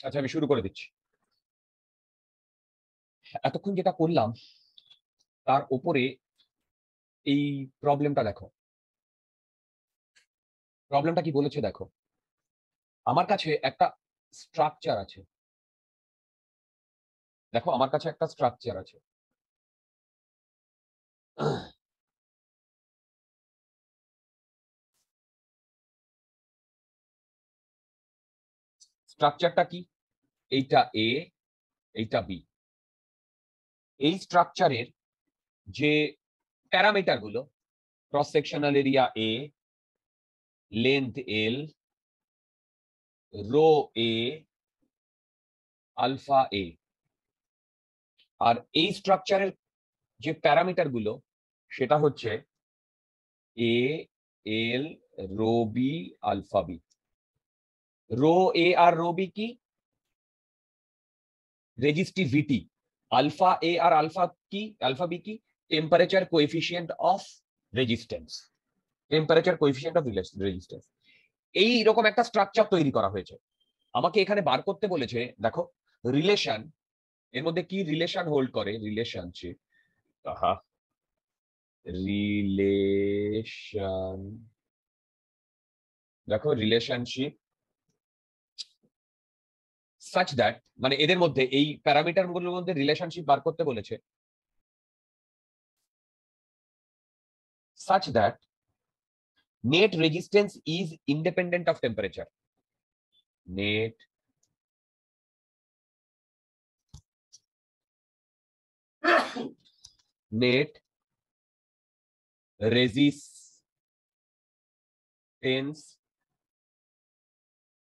আচ্ছা, আমি শুরু করে দিচ্ছি। এতক্ষণ যেটা করলাম তার উপরে এই প্রবলেমটা দেখো। প্রবলেমটা কি বলেছে দেখো। আমার কাছে একটা স্ট্রাকচার আছে। দেখো, আমার কাছে একটা স্ট্রাকচার আছে। স্ট্রাকচারটা কি? এইটা এ, এইটা বি। এই স্ট্রাকচারের যে প্যারামিটার গুলো, cross sectional area A, length L, rho A, alpha A, আর এই স্ট্রাকচারের যে প্যারামিটার গুলো সেটা হচ্ছে A, L, rho B, alpha B. Rho A আর রো বি কি? রেজিস্টিভিটি। আলফা এ আর আলফা কি, আলফা বি কি? Temperature coefficient of resistance. Temperature coefficient of resistance. এই রকম একটা স্ট্রাকচার তৈরি করা হয়েছে। আমাকে এখানে বার করতে বলেছে, দেখো, রিলেশন। এর মধ্যে কি রিলেশন হোল্ড করে? রিলেশনশিপ। আহা, রিলেশন। দেখো, রিলেশনশিপ such that, মানে এদের মধ্যে এই প্যারামিটার গুলোর মধ্যে রিলেশনশিপ বার করতে বলেছে such that net resistance is independent of temperature. Net resistance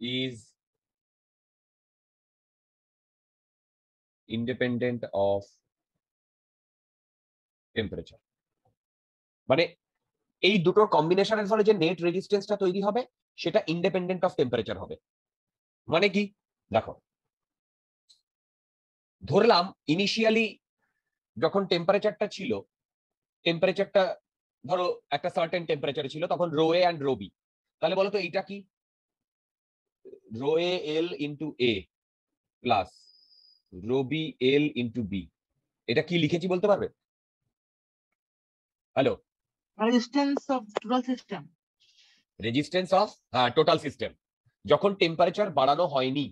is independent of temperature. মানে এই দুটোর কম্বিনেশনের ফলে যে নেট রেজিস্ট্যান্সটা তৈরি হবে সেটা ইন্ডিপেন্ডেন্ট অফ টেম্পারেচার হবে। মানে কি? দেখো, ধরলাম ইনিশিয়ালি যখন টেম্পারেচারটা ছিল, টেম্পারেচারটা ধরো একটা সার্টেন টেম্পারেচারে ছিল, তখন rho A and rho B. তাহলে বলো তো এইটা কি? Rho A L into A plus rho B L into B. এটা কি লিখেছি বলতে পারবে? Hello? Resistance of total system. Resistance of total system যখন টেম্পারেচার বাড়ানো হয়নি।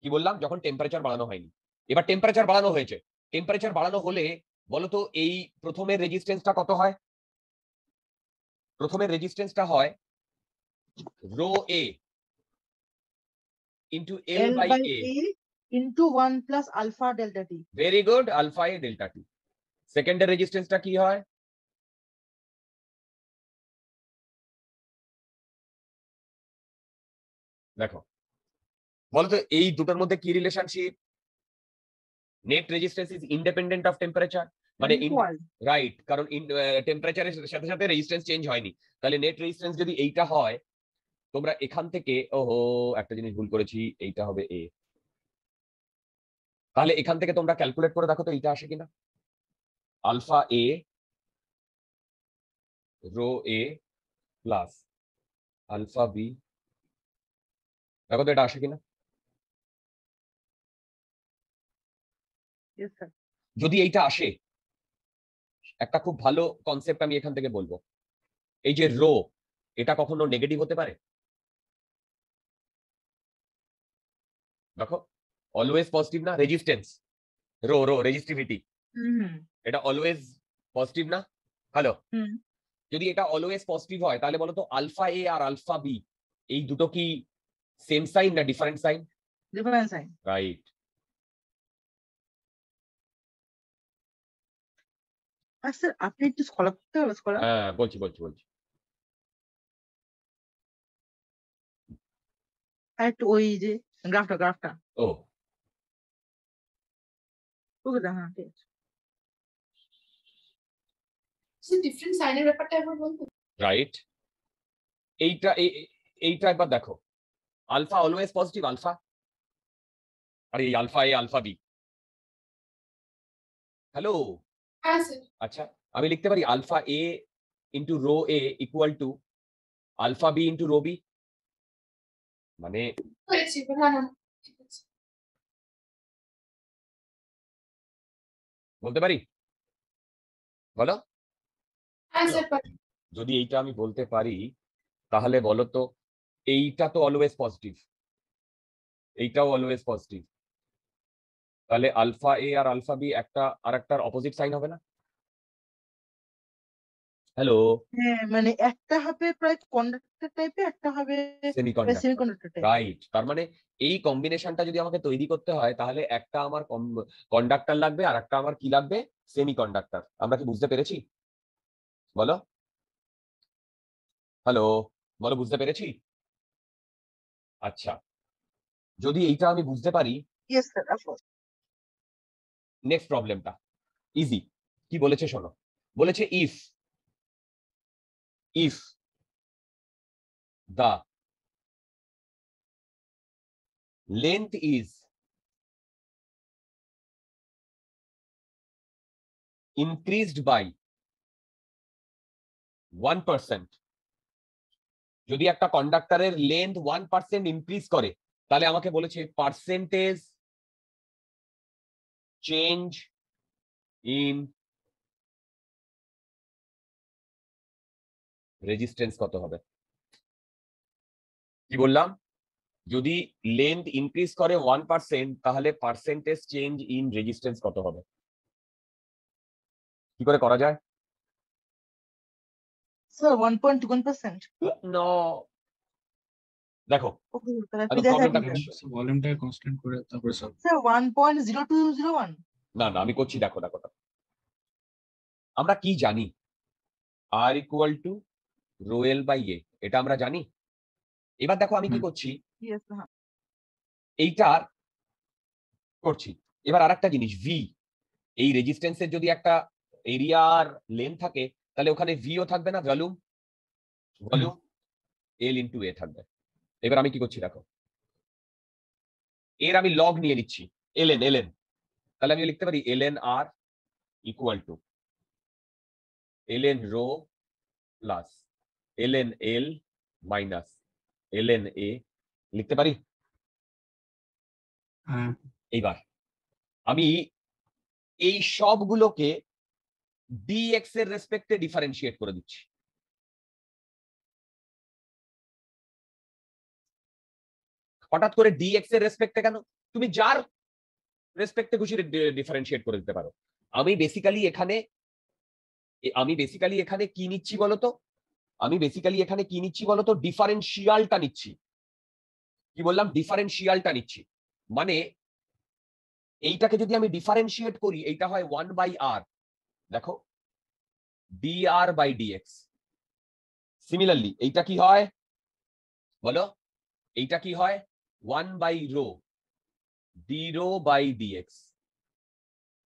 কি বললাম? যখন টেম্পারেচার বাড়ানো হয়নি। এবার টেম্পারেচার বাড়ানো হয়েছে। টেম্পারেচার বাড়ানো হলে বলতো এই প্রথমের রেজিস্ট্যান্সটা কত হয়? প্রথমের রেজিস্ট্যান্সটা হয় rho A into L L by by A A into 1 plus alpha delta T. Very good, alpha A delta T. সেকেন্ডের রেজিস্ট্যান্সটা কি হয়? দেখো, বলতো এই দুটোর মধ্যে কি relationship? Net resistance is independent of temperature. মানে Equal. রাইট, কারণ টেম্পারেচারের সাথে সাথে রেজিস্ট্যান্স চেঞ্জ হয়নি। তাহলে নেট রেজিস্ট্যান্স যদি এইটা হয়, তোমরা এখান থেকে, ওহো, একটা জিনিস ভুল করেছি, এইটা হবে এ। তাহলে এখান থেকে তোমরা ক্যালকুলেট করে দেখো তো এইটা আসে কিনা। Alpha a row A plus alpha B, দেখো তো এটা আসে কিনা। Yes, sir. যদি এইটা আসে, একটা খুব ভালো কনসেপ্ট আমি এখান থেকে বলবো। এই যে রো, এটা কখনো নেগেটিভ হতে পারে? দেখো, অলওয়েজ পজিটিভ না? রেজিস্ট্যান্স, রো রো রেজিস্টিভিটি, এটা অলওয়েজ পজিটিভ না? হ্যালো? যদি এটা অলওয়েজ পজিটিভ হয়, তাহলে বলো তো আলফা এ আর আলফা বি এই দুটো কি সেম সাইন না different sign? Different sign. Right. আর স্যার আপনি একটু স্কলার করতে হবে, স্কলার। হ্যাঁ, বলছি বলছি বলছি। আর একটু ওই যে গ্রাফটা ও, ওকে দেখা, ঠিক আছে। ডিফারেন্ট সাইনের ব্যাপারটা একবার বলবো। রাইট। এইটা এইটা একবার দেখো। আলফা অলওয়েজ পজিটিভ, আলফা, আর এই alpha a alpha b. Hello? হ্যাঁ স্যার। আচ্ছা, আমি লিখতে পারি alpha a into rho a equal to alpha b into rho b. মানে হয়েছে, না না, ঠিক আছে। বলতে পারি? বলো। হ্যাঁ স্যার পারি। যদি এইটা আমি বলতে পারি তাহলে বলো তো এইটা তো অলওয়েজ পজিটিভ, এইটাও অলওয়েজ পজিটিভ, তাহলে আলফা এ আর আলফা বি একটা আর একটার অপোজিট সাইন হবে না? হ্যালো, হ্যাঁ মানে একটা হবে প্রায় কন্ডাক্টর টাইপের, একটা হবে সেমিকন্ডাক্টর, সেমিকন্ডাক্টর টাইপ। রাইট। তার মানে এই কম্বিনেশনটা যদি আমাকে তৈরি করতে হয় তাহলে একটা আমার কন্ডাক্টর লাগবে আর একটা আমার কি লাগবে, সেমিকন্ডাক্টর। আমরা কি বুঝতে পেরেছি? বলো, হ্যালো, বলো বুঝতে পেরেছি? আচ্ছা, যদি এইটা আমি বুঝতে পারি, ইয়েস স্যার অফকোর্স। নেক্সট প্রবলেমটা ইজি। কি বলেছে শোনো, বলেছে if the length is increased by 1%, যদি একটা কন্ডাক্টরের লেন্থ 1% ইনক্রিজ করে তাহলে আমাকে বলেছে পার্সেন্টেজ চেঞ্জ ইন রেজিস্ট্যান্স কত হবে। কি বললাম? যদি লেন্থ ইনক্রিজ করে 1% তাহলে পার্সেন্টেজ চেঞ্জ ইন রেজিস্ট্যান্স কত হবে? কি করে করা যায়? স্যার 1.1%। নো, দেখো ওকে স্যার আপনি আমি দেখাই প্রবলেমটা দিন করছি। ভলিউমটা কনস্ট্যান্ট করে তারপরে সব। স্যার 1.0201। না না, আমি করছি, দেখো দেখো দেখো। আমরা কি জানি? R equal to rho L by A, এটা আমরা জানি। এবার দেখো আমি কি করছি, ইয়েস হ্যাঁ। এইটার করছি। এবার আরেকটা জিনিস, ভি, এই রেজিস্ট্যান্সের যদি একটা এরিয়ার লেন্থ থাকে তাহলে ওখানে ভিও থাকবে না, ভলিউম, ভলিউম এল ইন্টু এ থাকবে। এবার আমি কি করছি দেখো, এর আমি লগ নিয়ে নিচ্ছি, এলএন এলএন, তাহলে আমি লিখতে পারি L N R equal to L N rho plus L N L minus L N A, লিখতে পারি? হ্যাঁ এইবার আমি এই সবগুলোকে ডিএক্স এর রেসপেক্টে ডিফারেন্সিয়েট করে দিচ্ছি। হঠাৎ করে ডিএক্স এর রেসপেক্টে কেন? তুমি যার রেসপেক্টে খুশি ডিফারেন্সিয়েট করে দিতে পারো। আমি বেসিক্যালি এখানে কি নিচ্ছি বলতো, আমি বেসিক্যালি এখানে কি নিচ্ছি বলতো, ডিফারেন্সিয়ালটা নিচ্ছি। কি বললাম? ডিফারেন্সিয়ালটা নিচ্ছি। মানে এইটাকে যদি আমি ডিফারেন্সিয়েট করি এইটা হয় 1/r, দেখো dr বাই dx। সিমিলারলি এইটা কি হয় বলো, এইটা কি হয় 1/ρ d rho বাই dx।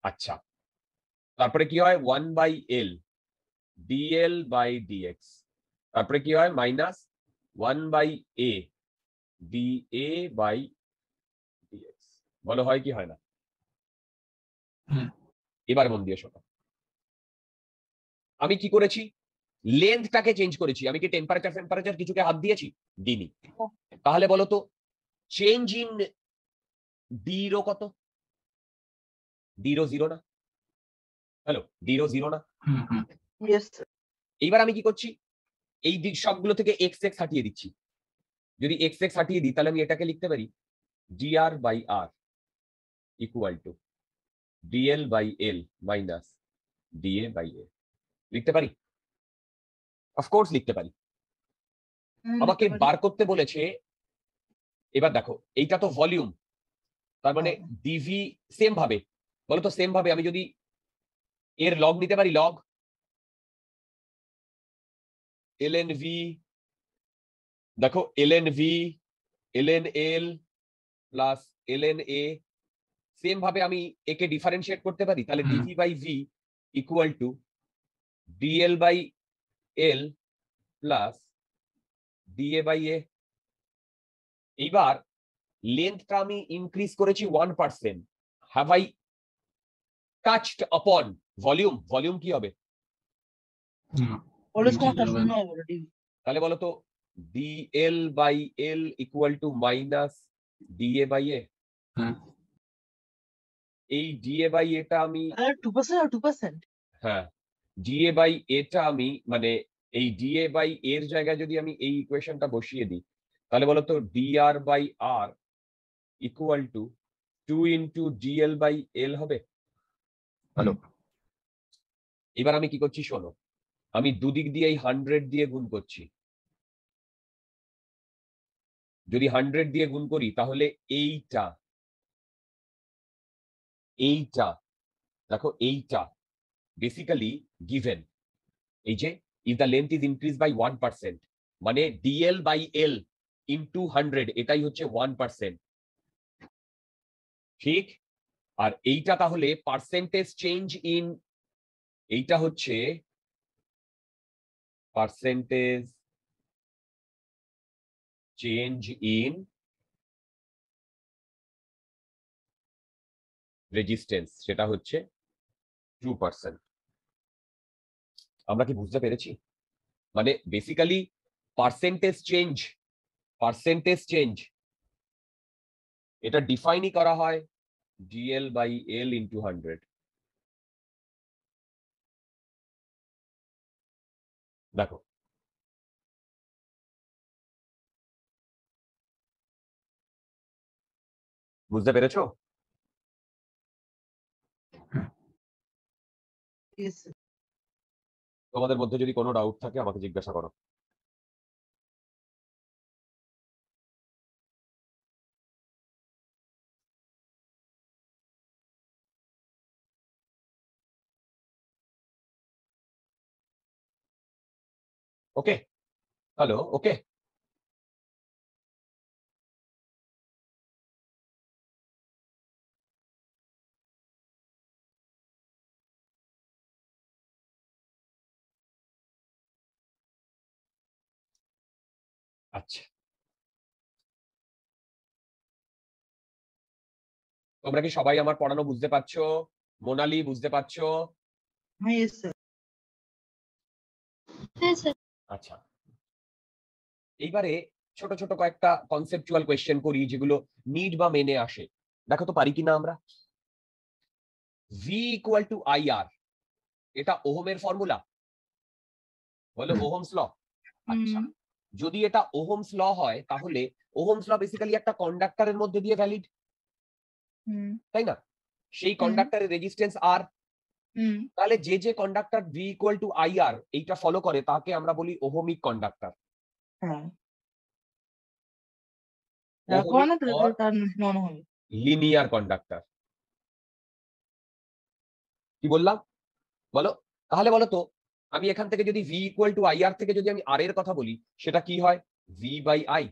আচ্ছা, তারপরে কি হয় 1/l dl বাই dx, তারপরে কি হয় minus 1/a dA by dx। বলো হয় কি হয় না? হ্যাঁ এবার মন দিয়ে শোনো, আমি কি করেছি, লেন্থটাকে চেঞ্জ করেছি। আমি কি টেম্পারেচার কিছুকে হাত দিয়েছি? দিইনি। তাহলে বলো তো চেঞ্জ ইন ডি রো কত? ডি রো 0 না? হ্যালো, ডি রো 0 না? হ্যাঁ হ্যাঁ ইয়েস এইবার আমি কি করছি, এই দিক সবগুলো থেকে এক্স এক্স হাটিয়ে দিচ্ছি। যদি এক্স এক্স হাটিয়ে দিই তাহলে আমি এটাকে লিখতে পারি dr by r equal to dl by l minus dA by a। লিখতে পারি? অফকোর্স লিখতে পারি। আমাকে বার করতে বলেছে, এবার দেখো এইটা তো ভলিউম, তার মানে ডিভি সেম ভাবে, বলতো সেম ভাবে আমি যদি এর লগ নিতে পারি, লগ ln v, দেখো ln v ln l plus ln a, same ভাবে আমি একে ডিফারেন্সিয়েট করতে পারি। তাহলে হুম। D V by V equal to D L by L plus D A by A. এইবার লেন্থটা আমি ইনক্রিজ করেছি 1%, have I touched upon volume? Volume কি হবে? না অলওয়েজ change কনস্ট্যান্ট হবে শূন্য না। হবে ওটা ডিভি। তাহলে বলো তো D L by L equal to minus D A by A. হ্যাঁ এই ডিএ বাই এটা আমি 2% আর 2%? হ্যাঁ ডিএ বাই এটা আমি মানে এই ডিএ বাই এর জায়গায় যদি আমি এই ইকুয়েশনটা বসিয়ে দিই তাহলে বলতো d r by r equal to 2 into d l by l হবে। হ্যালো, এবার আমি কি করছি শোনো, আমি দুদিক দিয়ে এই 100 দিয়ে গুণ করছি। যদি 100 দিয়ে গুণ করি তাহলে এইটা দেখো এইটা বেসিক্যালি গিভেন এই যে if the length is increase by 1% মানে ডিএল বাই এল ইন্টু 100 এটাই হচ্ছে 1%, ঠিক? আর এইটা তাহলে পার্সেন্টেজ চেঞ্জ ইন, এইটা হচ্ছে পার্সেন্টেজ চেঞ্জ ইন রেজিস্ট্যান্স, সেটা হচ্ছে 2%। আমরা কি বুঝতে পেরেছি? মানে বেসিক্যালি পার্সেন্টেজ চেঞ্জ এটা ডিফাইনই করা হয় ডিএল বাই এল ইন্টু 100। দেখো বুঝতে পেরেছো? Yes, sir. তোমাদের মধ্যে যদি কোনো ডাউট থাকে আমাকে জিজ্ঞাসা করো। ওকে, হ্যালো, ওকে। আচ্ছা, তোমরা কি সবাই আমার পড়ানো বুঝতে পারছো? মোনালি বুঝতে পারছো? হ্যাঁ, yes, sir. হ্যাঁ স্যার। আচ্ছা, এইবারে ছোট ছোট কয়েকটা কনসেপচুয়াল কোয়েশ্চেন করি যেগুলো নিড বা মেনে আসে। দেখো তো পারি কিনা আমরা। V equal to I R, এটা ওহমের ফর্মুলা, বলো ওহমস ল। আচ্ছা, যদি এটা ওহমস ল হয় তাহলে ওহমস ল বেসিক্যালি একটা কন্ডাক্টরের মধ্যে দিয়ে ভ্যালিড, তাই না? সেই কন্ডাক্টরের রেজিস্ট্যান্স আর, তাহলে যে যে conductor V equal to I R এইটা ফলো করে তাকে আমরা বলি ওহমিক কন্ডাক্টর। হ্যাঁ, এখন না তার মনে হবে লিনিয়ার কন্ডাক্টর। কি বললাম বলো? তাহলে বলো তো আমি এখান থেকে যদি ভি ইকুয়াল টু আই আর থেকে যদি আমি আর এর কথা বলি সেটা কি হয়? V by i.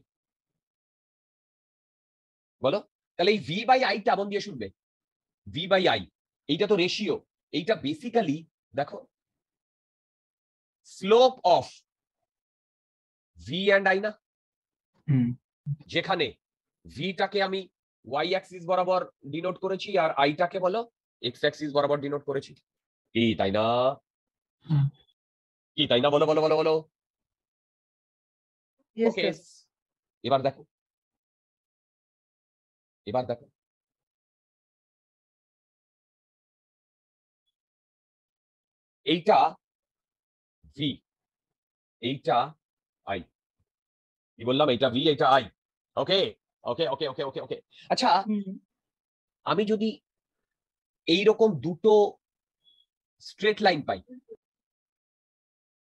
বলো, তাহলে এই ভি বাই আইটা মন দিয়ে শুনবে। ভি বাই আই এইটা তো রেশিও, এইটা বেসিক্যালি দেখো slope of V and I না, যেখানে ভিটাকে আমি ওয়াই অ্যাক্সিস বরাবর ডিনোট করেছি আর আইটাকে বলো এক্স অ্যাক্সিস বরাবর ডিনোট করেছি। কি তাই না? কি তাই না? বলো বলো বলো বলো। Yes, ওকে, sir. এবার দেখো, এবার দেখো এইটা ভি, এইটা আই। কি বললাম? এইটা ভি, এইটা আই। ওকে ওকে ওকে ওকে ওকে ওকে। আচ্ছা, আমি যদি এইরকম দুটো স্ট্রেট লাইন পাই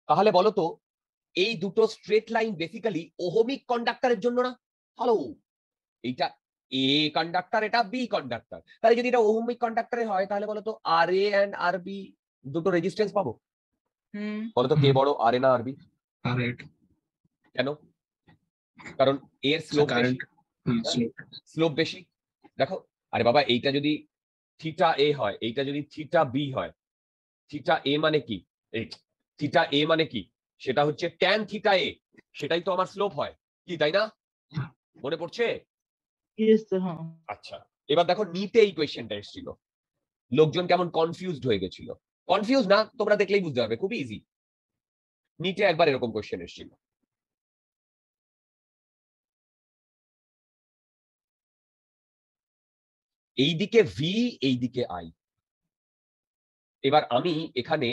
তাহলে বলো তো এই দুটো স্ট্রেট লাইন বেসিক্যালি ওহমিক কন্ডাক্টরের জন্য না? হ্যালো, এইটা এ কন্ডাক্টর, এটা বি কন্ডাক্টর, তাহলে যদি এটা ওহমিক কন্ডাক্টরে হয় তাহলে বলো তো আর এ এন্ড আর বি দুটো রেজিস্ট্যান্স পাবো। বলো তো কে বড়, আর এ না আর বি? কেন? কারণ এর স্লোপ বেশি, স্লোপ বেশি। দেখো, আরে বাবা এইটা যদি থিটা এ হয়, এইটা যদি থিটা বি হয়, থিটা এ মানে কি? এই থিটা এ মানে কি? সেটা হচ্ছে ট্যান থিটা এ, সেটাই তো আমার স্লোপ হয়। কি তাই না? মনে পড়ছে? Yes, sir. হ্যাঁ। আচ্ছা, এবার দেখো নিতে এই কোয়েশ্চেনটা এসেছিল, লোকজন কেমন কনফিউজড হয়ে গেছিল। কনফিউজ না, তোমরা দেখলেই বুঝতে পারবে, খুবই ইজি। নিটে একবার এরকম কোয়েশ্চেন এসেছিল। এইদিকে ভি, এইদিকে আই। এবার আমি এখানে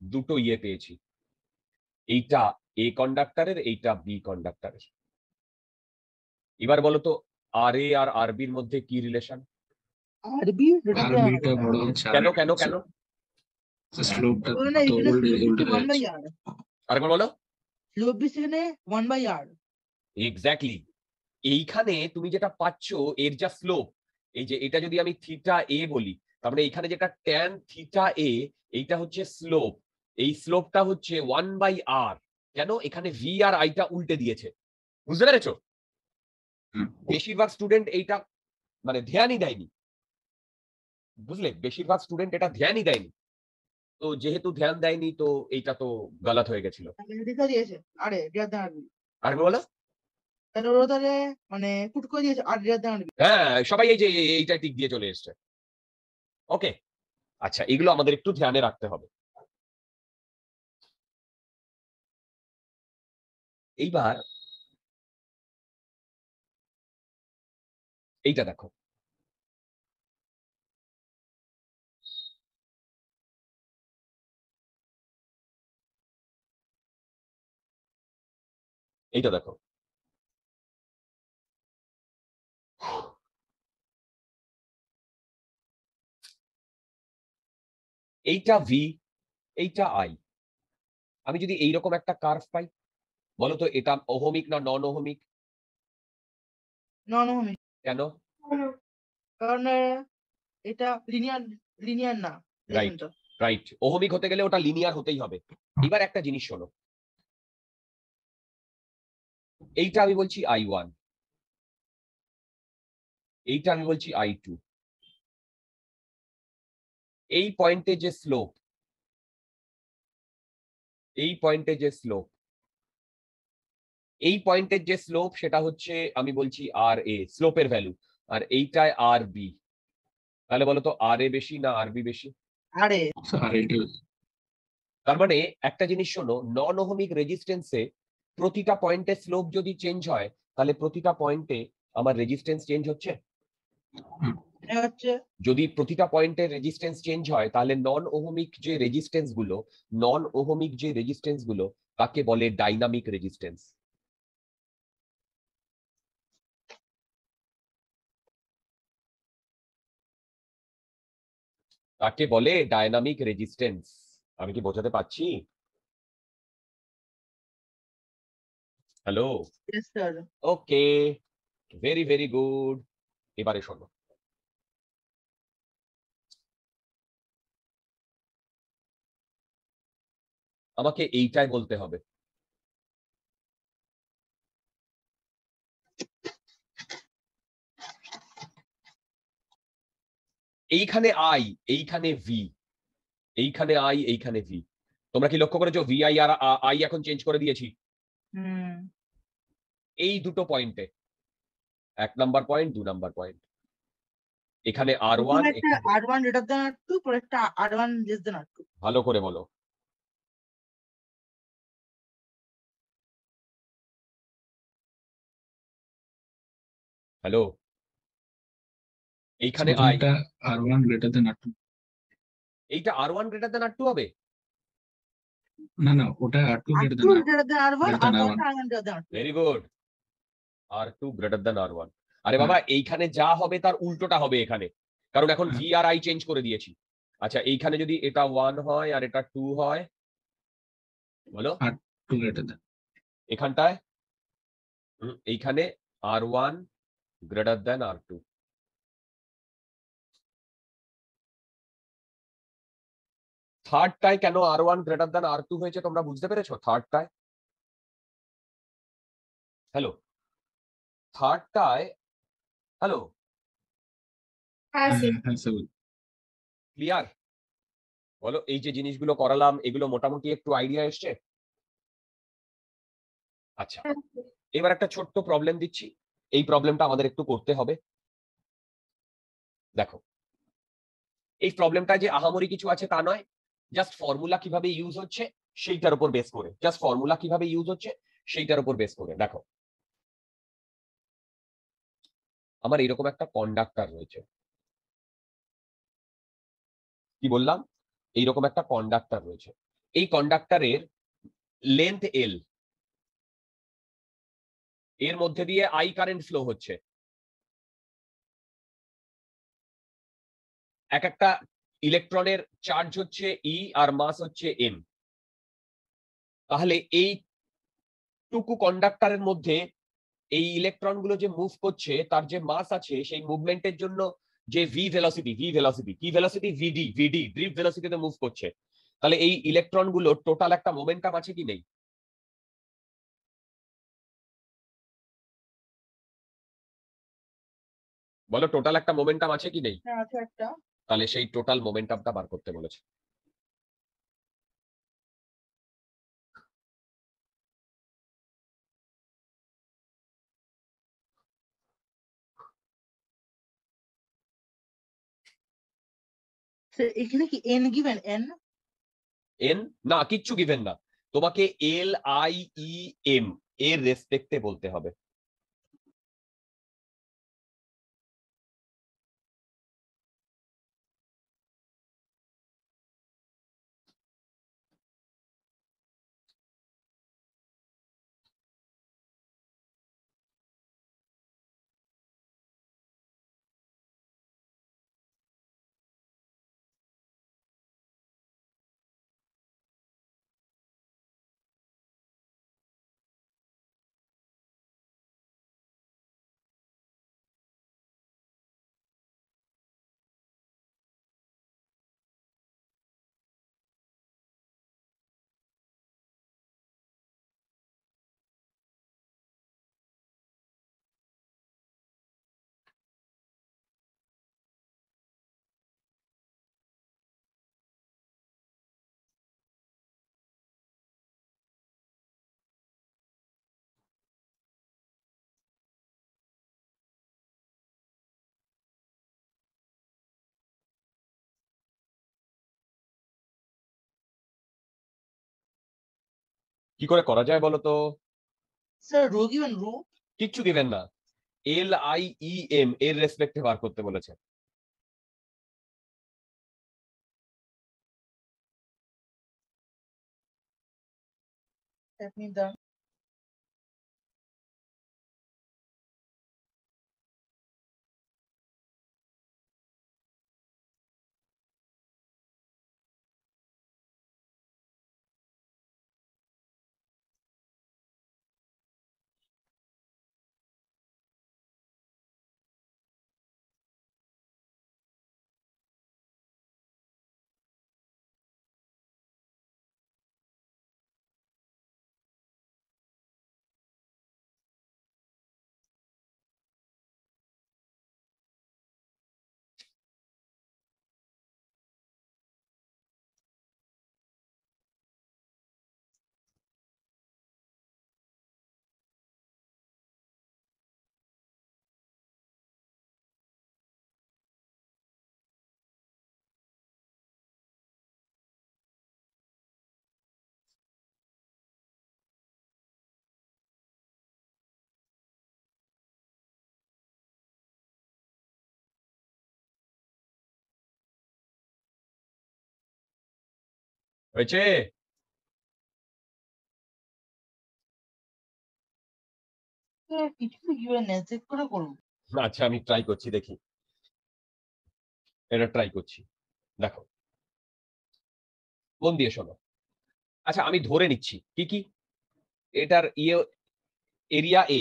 দুটো ইয়ে পেয়েছি, এইটা এ কন্ডাক্টরের, এইটা বি কন্ডাক্টরের। এবার বলো তো আর এ আর আর বির মধ্যে কি রিলেশন? আরবি আর বিটা বড় হচ্ছে কেন কেন কেন? স্লোপটা মানে তো এখানে উল্টে স্লোপ উল্টে ওয়ান বাই যাচ্ছে। আর, আরেকবার বলো। স্লোপ এখানে ওয়ান বাই আর। এক্স্যাক্টলি। এইখানে তুমি যেটা পাচ্ছ এর যা স্লোপ, এই যে এটা যদি আমি থিটা এ বলি, তার মানে এইখানে যেটা ট্যান থিটা এ, এইটা হচ্ছে স্লোপ। এই স্লোপটা হচ্ছে 1/r। কেন? এখানে ভি আর আইটা উল্টে দিয়েছে। বুঝতে পেরেছো? হুম। বেশিরভাগ স্টুডেন্ট এইটা মানে ধ্যানই দেয়নি, বুঝলে? বেশিরভাগ স্টুডেন্ট এটা ধ্যানই দেয়নি। তো যেহেতু ধ্যান দেয়নি, তো এইটা তো গালাত হয়ে গেছিল। দেখা দিয়েছে আরে রিয়াদ আরবি, আর বলো। তাহলে ওরা তাহলে মানে পুট করে দিয়েছে আর রিয়াদ আরবি। হ্যাঁ, সবাই এই যে এইটা টিক দিয়ে চলে এসছে। ওকে, আচ্ছা, এগুলো আমাদের একটু ধ্যানে রাখতে হবে। এইবার এইটা দেখো, এইটা দেখো। এইটা ভি, এইটা আই। আমি যদি এইরকম একটা কার্ভ পাই, বলো তো এটা ওহমিক না নন ওহমিক? নন হোমি, কেন? কারণ এটা লিনিয়ার, লিনিয়ার না রাইট, রিলেশনটা। রাইট। ওহমিক হতে গেলে ওটা লিনিয়ার হতেই হবে। এবার একটা জিনিস শোনো, এইটা আমি বলছি I1, এইটা আমি বলছি I2। এই পয়েন্টে যে স্লোপ, এই পয়েন্টে যে স্লোপ, এই পয়েন্টের যে স্লোপ সেটা হচ্ছে আমি বলছি আর এ, স্লোপের ভ্যালু। আর এইটায় আর বি। তাহলে বলো তো আর এ বেশি না আর বি বেশি? আরে আর এটা তার মানে একটা জিনিস শোনো, নন ওহমিক রেজিস্ট্যান্সে প্রতিটা পয়েন্টে স্লোপ যদি চেঞ্জ হয়, তাহলে প্রতিটা পয়েন্টে আমার রেজিস্ট্যান্স চেঞ্জ হচ্ছে। এটা হচ্ছে যদি প্রতিটা পয়েন্টে রেজিস্ট্যান্স চেঞ্জ হয়, তাহলে নন ওহমিক যে রেজিস্ট্যান্স গুলো, নন ওহমিক যে রেজিস্ট্যান্স গুলো, তাকে বলে ডাইনামিক রেজিস্ট্যান্স। তাকে বলে ডায়নামিক রেজিস্ট্যান্স। আমি কি বোঝাতে পারছি? হ্যালো? yes sir। ওকে, ভেরি ভেরি গুড। এবারে শোনো, আমাকে এইটাই বলতে হবে, এইখানে আই, এইখানে ভি, এইখানে আই, এইখানে ভি। তোমরা কি লক্ষ্য করেছো ভি আই আর আই এখন চেঞ্জ করে দিয়েছি হুম, এই দুটো পয়েন্টে, 1 নাম্বার পয়েন্ট, 2 নাম্বার পয়েন্ট। এখানে আর ওয়ান, প্রথমে একটা R1 greater than R2, পরে একটা R1 less than R2। ভালো করে বলো। হ্যালো? এইখানে আই, প্রথমটা R1 গ্রেটার দেন R2। এইটা আর ওয়ান গ্রেটার দেন আর টু হবে? না না, ওটা R2 গ্রেটার R2 দেন greater than R1, greater than R1 R1। R1 greater than R2। Very good, R two greater than R one. আরে বাবা, এইখানে যা হবে তার উল্টোটা হবে এখানে, কারণ এখন ভি আর আই চেঞ্জ করে দিয়েছি। আচ্ছা, এইখানে যদি এটা 1 হয় আর এটা 2 হয়, বলো R2 গ্রেটার দেন। এখানটায়, এইখানে আর ওয়ান গ্রেটার দেন আর টু। থার্ডটায় কেন আর ওয়ান গ্রেটার দেন আর টু হয়েছে তোমরা বুঝতে পেরেছো? থার্ডটায়, হ্যালো, থার্ডটায়, হ্যালো, হ্যাঁ স্যার। হ্যাঁ স্যার। ক্লিয়ার? বলো, এই যে জিনিসগুলো করালাম, এগুলো মোটামুটি একটু আইডিয়া এসছে? আচ্ছা, এবার একটা ছোট্ট প্রবলেম দিচ্ছি, এই প্রবলেমটা আমাদের একটু করতে হবে। দেখো, এই প্রবলেমটা যে আহামরি কিছু আছে তা নয়, জাস্ট ফর্মুলা কিভাবে ইউজ হচ্ছে সেইটার উপর বেস করে, জাস্ট ফর্মুলা কিভাবে ইউজ হচ্ছে সেইটার উপর বেস করে। দেখো, আমার এরকম একটা কন্ডাক্টর রয়েছে, কি বললাম, এইরকম একটা কন্ডাক্টর রয়েছে, এই কন্ডাক্টরের লেন্থ এল, এর মধ্যে দিয়ে আই কারেন্ট ফ্লো হচ্ছে, এক একটা ইলেকট্রনের চার্জ হচ্ছে ই আর মাস হচ্ছে এম। তাহলে এই টুকু কন্ডাক্টরের মধ্যে এই ইলেকট্রন গুলো যে মুভ করছে তার যে মাস আছে সেই মুভমেন্টের জন্য যে ভি ভেলোসিটি কি ভেলোসিটি ভিডি ড্রিফট ভেলোসিটিতে মুভ করছে, তাহলে এই ইলেকট্রন গুলো টোটাল একটা মোমেন্টাম আছে কি নেই? বলো টোটাল একটা মোমেন্টাম আছে কি নেই? হ্যাঁ আছে একটা। তাহলে সেই টোটাল মোমেন্টামটা বার করতে বলেছে। স্যার এখানে কি এন গিভেন এন? এন না, কিচ্ছু গিভেন না, তোমাকে এল আই ই এম এর রেসপেক্টে বলতে হবে। কি করে করা যায় বলো তো? Sir rho given rho. কিচ্ছু গিভেন না, এল আই ই এম এর রেসপেক্টে বার করতে বলেছে। আপনি দাঁড়ান। হয়েছে? স্যার কিছু গিভেন নেই, চেক করে করুন। আচ্ছা আমি ট্রাই করছি, দেখি, এটা ট্রাই করছি, দেখো, মন দিয়ে শোনো। আচ্ছা আমি ধরে নিচ্ছি কি কি, এটার ইয়ে এরিয়া এ,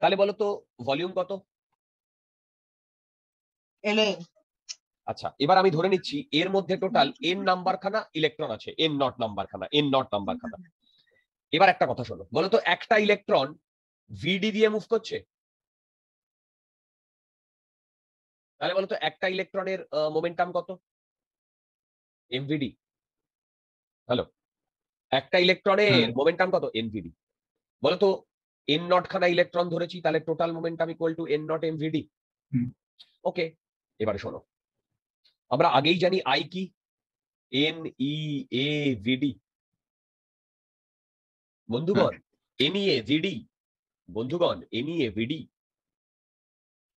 তাহলে বলো তো ভলিউম কত? এলে আচ্ছা এবার আমি ধরে নিচ্ছি এর মধ্যে টোটাল এন নাম্বার খানা ইলেকট্রন আছে, এন নট নাম্বার খানা। এবার একটা কথা শোনো, বলো তো একটা ইলেকট্রন ভিডি দিয়ে মুভ করছে, তাহলে বলো তো একটা ইলেকট্রনের মোমেন্টাম কত? এমভিডি। হ্যালো, একটা ইলেকট্রনের মোমেন্টাম কত? এনভিডি। বলো তো এন নট খানা ইলেকট্রন ধরেছি, তাহলে total momentum equal to N not M V D. Okay, এবারে শোনো, আমরা আগেই জানি আই কি, এন ই এ ভিডি। বন্ধুগণ এনইএ ভিডি, বন্ধুগণ N E A V D,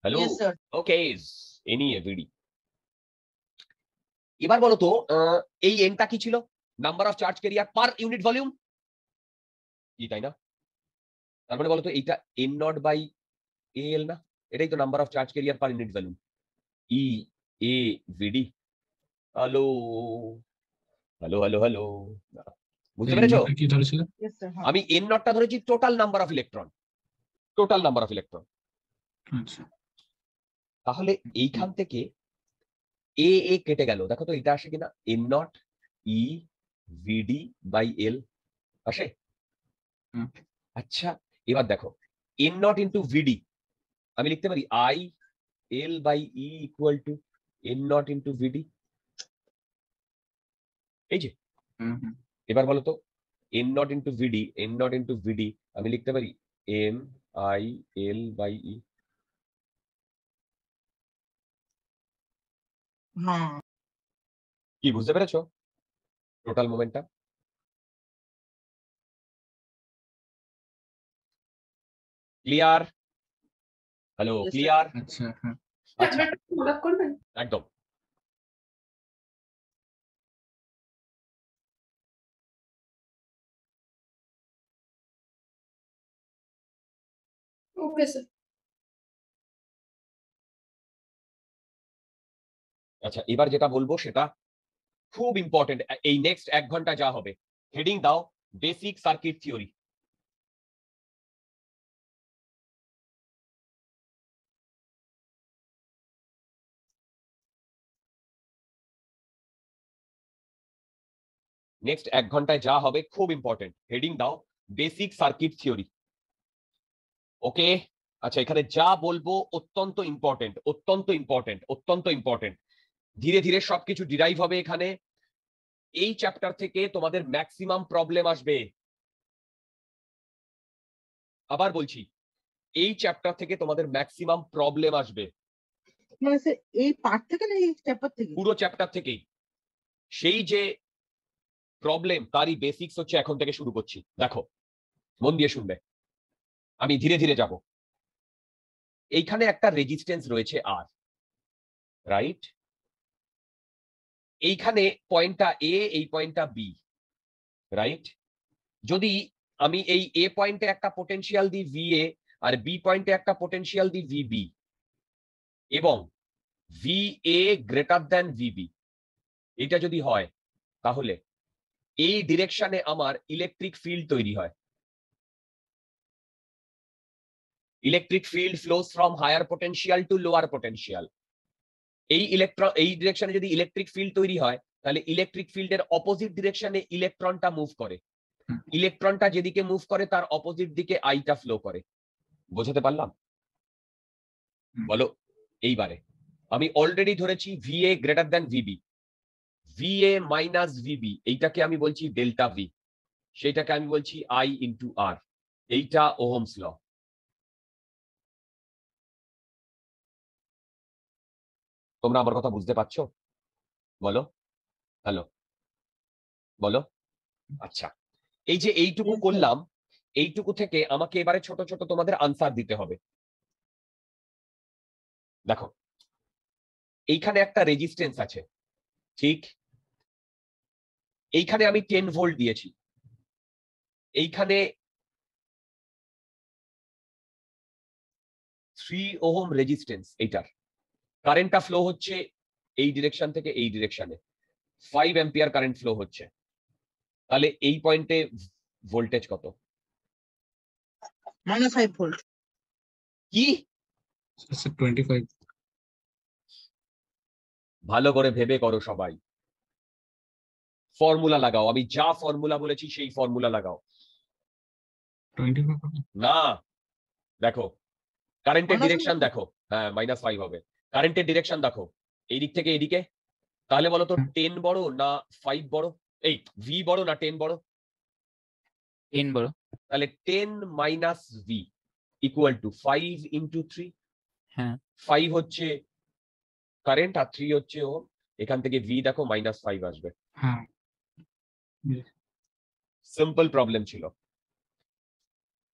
hello Yes, sir. Okay N E A V D. এবার বলো তো এই এনটা কি ছিল? Number of charge carrier per unit volume, কি তাই না? তার মানে বলো তো এইটা এন নট বাই এল না? এটাই তো number of charge carrier per unit volume, e a v d. Hello hello hello hello, বুঝতে পেরেছো? কি ধরেছিল? Yes, sir. আমি এন নটটা ধরেছি total number of electron, total number of electron. আচ্ছা, তাহলে এইখান থেকে এ এ কেটে গেল, দেখো তো এটা আসে কিনা? N not e v d by l আসে। হুম। আচ্ছা এবার দেখো এন নট ইন্টু ভিডি আমি লিখতে পারি I L by E equal to N not into V D. এই যে এবার বলো তো N not into V D, N not into V D আমি লিখতে পারি M I L by E. হ্যাঁ, কি বুঝতে পেরেছো টোটাল মোমেন্টটা? Clear? Hello Yes, sir. Clear? আচ্ছা, হ্যাঁ। আচ্ছা একবার প্রোডাক করবেন? একদম। Okay sir. আচ্ছা এবার যেটা বলবো সেটা খুব ইম্পর্টেন্ট, এই নেক্সট 1 ঘন্টা যা হবে। হেডিং দাও বেসিক সার্কিট থিওরি। নেক্সট 1 ঘন্টায় যা হবে খুব ইম্পর্টেন্ট, হেডিং দাও বেসিক সার্কিট থিওরি। ওকে আচ্ছা এখানে যা বলবো অত্যন্ত ইম্পর্টেন্ট, অত্যন্ত ইম্পর্টেন্ট, অত্যন্ত ইম্পর্টেন্ট। ধীরে ধীরে সবকিছু ডিরাইভ হবে এখানে। এই চ্যাপ্টার থেকে তোমাদের ম্যাক্সিমাম প্রবলেম আসবে। আবার বলছি এই চ্যাপ্টার থেকে তোমাদের ম্যাক্সিমাম প্রবলেম আসবে, মানে স্যার এই পার্ট থেকে না এই চ্যাপ্টার থেকে? পুরো চ্যাপ্টার থেকেই। সেই যে প্রবলেম তারই বেসিক্স হচ্ছে এখন থেকে শুরু করছি। দেখো মন দিয়ে শুনবে, আমি ধীরে ধীরে যাব। এইখানে একটা রেজিস্ট্যান্স রয়েছে আর, রাইট? এইখানে পয়েন্টটা এ, এই পয়েন্টটা বি, রাইট? যদি আমি এই এ পয়েন্টে একটা পোটেনশিয়াল দিই ভিএ আর বি পয়েন্টে একটা পোটেনশিয়াল দিই ভিবি এবং ভিএ গ্রেটার দ্যান ভিবি, এটা যদি হয় তাহলে এই ডিরেকশনে আমার ইলেকট্রিক ফিল্ড তৈরি হয়। Electric field flows from higher potential to lower potential. এই এই ডিরেকশনে যদি ইলেকট্রিক ফিল্ড তৈরি হয় তাহলে ইলেকট্রিক ফিল্ডের অপোজিট ডিরেকশনে ইলেকট্রনটা মুভ করে। ইলেকট্রনটা যেদিকে মুভ করে তার অপোজিট দিকে আইটা ফ্লো করে। বোঝাতে পারলাম? বলো এইবারে আমি অলরেডি ধরেছি v a greater than v b, v a minus v b এইটাকে আমি বলছি ডেল্টা ভি, সেইটাকে আমি বলছি আই ইন্টু আর। এইটা ওহমস ল। তোমরা আমার কথা বুঝতে পারছো? বলো হ্যালো, বলো। আচ্ছা এই যে এইটুকু Yes, sir. করলাম, এইটুকু থেকে আমাকে এবারে ছোট ছোট তোমাদের আনসার দিতে হবে। দেখো এইখানে একটা রেজিস্ট্যান্স আছে, ঠিক? এইখানে আমি 10 ভোল্ট দিয়েছি, এইখানে 3 ওহম রেজিস্ট্যান্স, এইটার কারেন্টটা ফ্লো হচ্ছে এই ডিরেকশন থেকে এই ডিরেকশনে, 5 অ্যাম্পিয়ার কারেন্ট ফ্লো হচ্ছে। তাহলে এই পয়েন্টে ভোল্টেজ কত? -5 ভোল্ট। কি? আচ্ছা, 25। ভালো করে ভেবে করো সবাই, ফর্মুলা লাগাও, আমি যা ফর্মুলা বলেছি সেই ফর্মুলা লাগাও। 25 হবে? না দেখো কারেন্টের -5 ডিরেকশন দেখো, হ্যাঁ -5 হবে। কারেন্টের ডিরেকশন দেখো এই দিক থেকে এইদিকে, তাহলে বলো তো 10 বড় না 5 বড়? এই ভি বড় না 10 বড়? 10 বড়। তাহলে 10 minus V equal two 5 into 3। হ্যাঁ 5 হচ্ছে কারেন্ট আর 3 হচ্ছে ও, এখান থেকে ভি দেখো -5 আসবে। হ্যাঁ, সিম্পল প্রবলেম ছিল।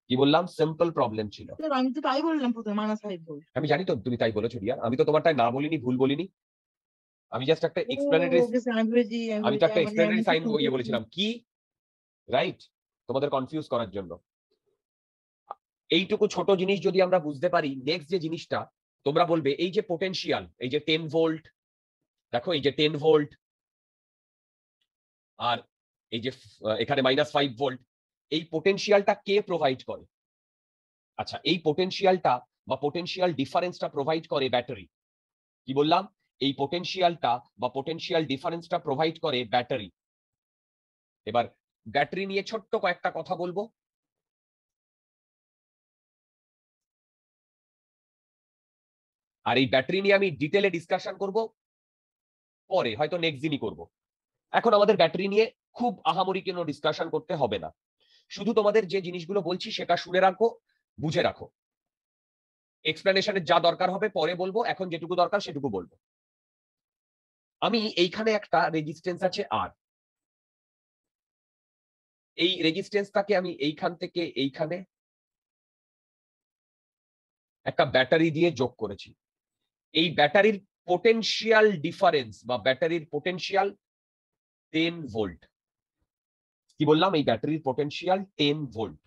কি বললাম? সিম্পল প্রবলেম ছিল। স্যার আমি তো তাই বললাম প্রথমে -5 ভোল্ট। আমি জানি তো তুমি তাই বলেছো রিয়া, আমি তো তোমারটাই না বলিনি, ভুল বলিনি, আমি জাস্ট একটা এক্সপ্লেনেটরি, ওকে স্যার আমি বুঝেছি আমি তো একটা মানে এক্সপ্লেনেটরি আমি তো সাইন শুনতে বলেছিলাম কি, রাইট? তোমাদের কনফিউজ করার জন্য। এইটুকু ছোট জিনিস যদি আমরা বুঝতে পারি, নেক্সট যে জিনিসটা তোমরা বলবে, এই যে পোটেনশিয়াল, এই যে 10 ভোল্ট, দেখো এই যে 10 ভোল্ট আর এই যে এখানে -5 ভোল্ট, এই পোটেনশিয়ালটা কে প্রোভাইড করে? আচ্ছা, এই পোটেনশিয়ালটা বা পোটেনশিয়াল ডিফারেন্সটা প্রোভাইড করে ব্যাটারি। কি বললাম? এই পোটেনশিয়ালটা বা পোটেনশিয়াল ডিফারেন্সটা প্রোভাইড করে ব্যাটারি। এবার ব্যাটারি নিয়ে ছোট্ট কয়েকটা কথা বলবো। আর এই ব্যাটারি নিয়ে আমি ডিটেলে ডিসকাশন করব পরে, হয়তো নেক্সট দিনই করব। এখন আমাদের ব্যাটারি নিয়ে খুব আহামরি কোনো ডিসকাশন করতে হবে না, শুধু তোমাদের যে জিনিসগুলো বলছি সেটা শুনে রাখো, বুঝে রাখো। এক্সপ্লেনেশনের যা দরকার হবে পরে বলবো, এখন যেটুকু দরকার সেটুকু বলবো। আমি এইখানে একটা রেজিস্ট্যান্স আছে আর, এই রেজিস্ট্যান্সটাকে আমি এইখান থেকে এইখানে একটা ব্যাটারি দিয়ে যোগ করেছি। এই ব্যাটারির পোটেনশিয়াল ডিফারেন্স বা ব্যাটারির পোটেনশিয়াল 10 ভোল্ট। কি বললাম? এই ব্যাটারির পোটেনশিয়াল 10 ভোল্ট।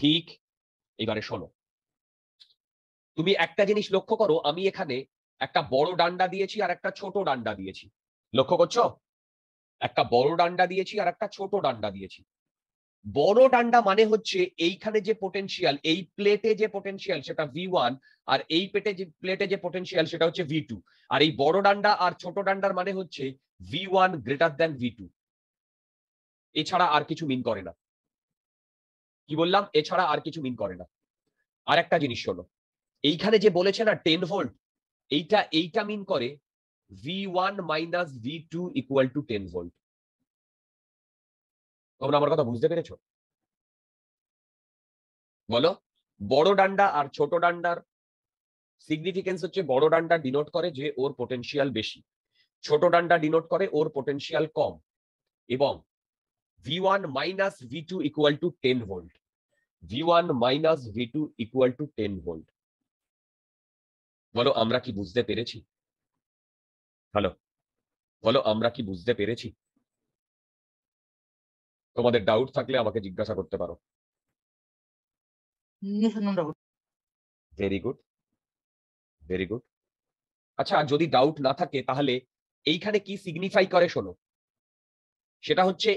ঠিক, এবারে শোনো, তুমি একটা জিনিস লক্ষ্য করো, আমি এখানে একটা বড় ডান্ডা দিয়েছি আর একটা ছোট ডান্ডা দিয়েছি, লক্ষ্য করছো? একটা বড় ডান্ডা দিয়েছি আর একটা ছোট ডান্ডা দিয়েছি। বড় ডান্ডা মানে হচ্ছে এইখানে যে পোটেনশিয়াল, এই প্লেটে যে পোটেনশিয়াল সেটা V1, আর এই প্লেটে যে পোটেনশিয়াল সেটা হচ্ছে V2। আর এই বড় ডান্ডা আর ছোট ডান্ডার মানে হচ্ছে V1 গ্রেটার দ্যান V2, এছাড়া আর কিছু মিন করে না। কি বললাম? এছাড়া আর কিছু মিন করে না। আর একটা জিনিস শোনো, এইখানে যে বলেছে না 10 ভোল্ট, এইটা মিন করে V1 minus V2 equal to 10 volt. তোমরা আমার কথা বুঝতে পেরেছো? বলো, বড় ডান্ডা আর ছোট ডান্ডার সিগনিফিকেন্স হচ্ছে, বড় ডান্ডা ডিনোট করে যে ওর পোটেনশিয়াল বেশি, ছোট ডান্ডা ডিনোট করে ওর পোটেনশিয়াল কম, এবং V1 minus V2 equal to 10 volt. V1 minus V2 equal to 10 volt. বলো আমরা কি বুঝতে পেরেছি? হ্যালো, বলো আমরা কি বুঝতে পেরেছি? তোমাদের ডাউট থাকলে আমাকে জিজ্ঞাসা করতে পারো। Very good, very good. আচ্ছা, যদি ডাউট না থাকে তাহলে এইখানে কি সিগনিফাই করে শোনো, সেটা হচ্ছে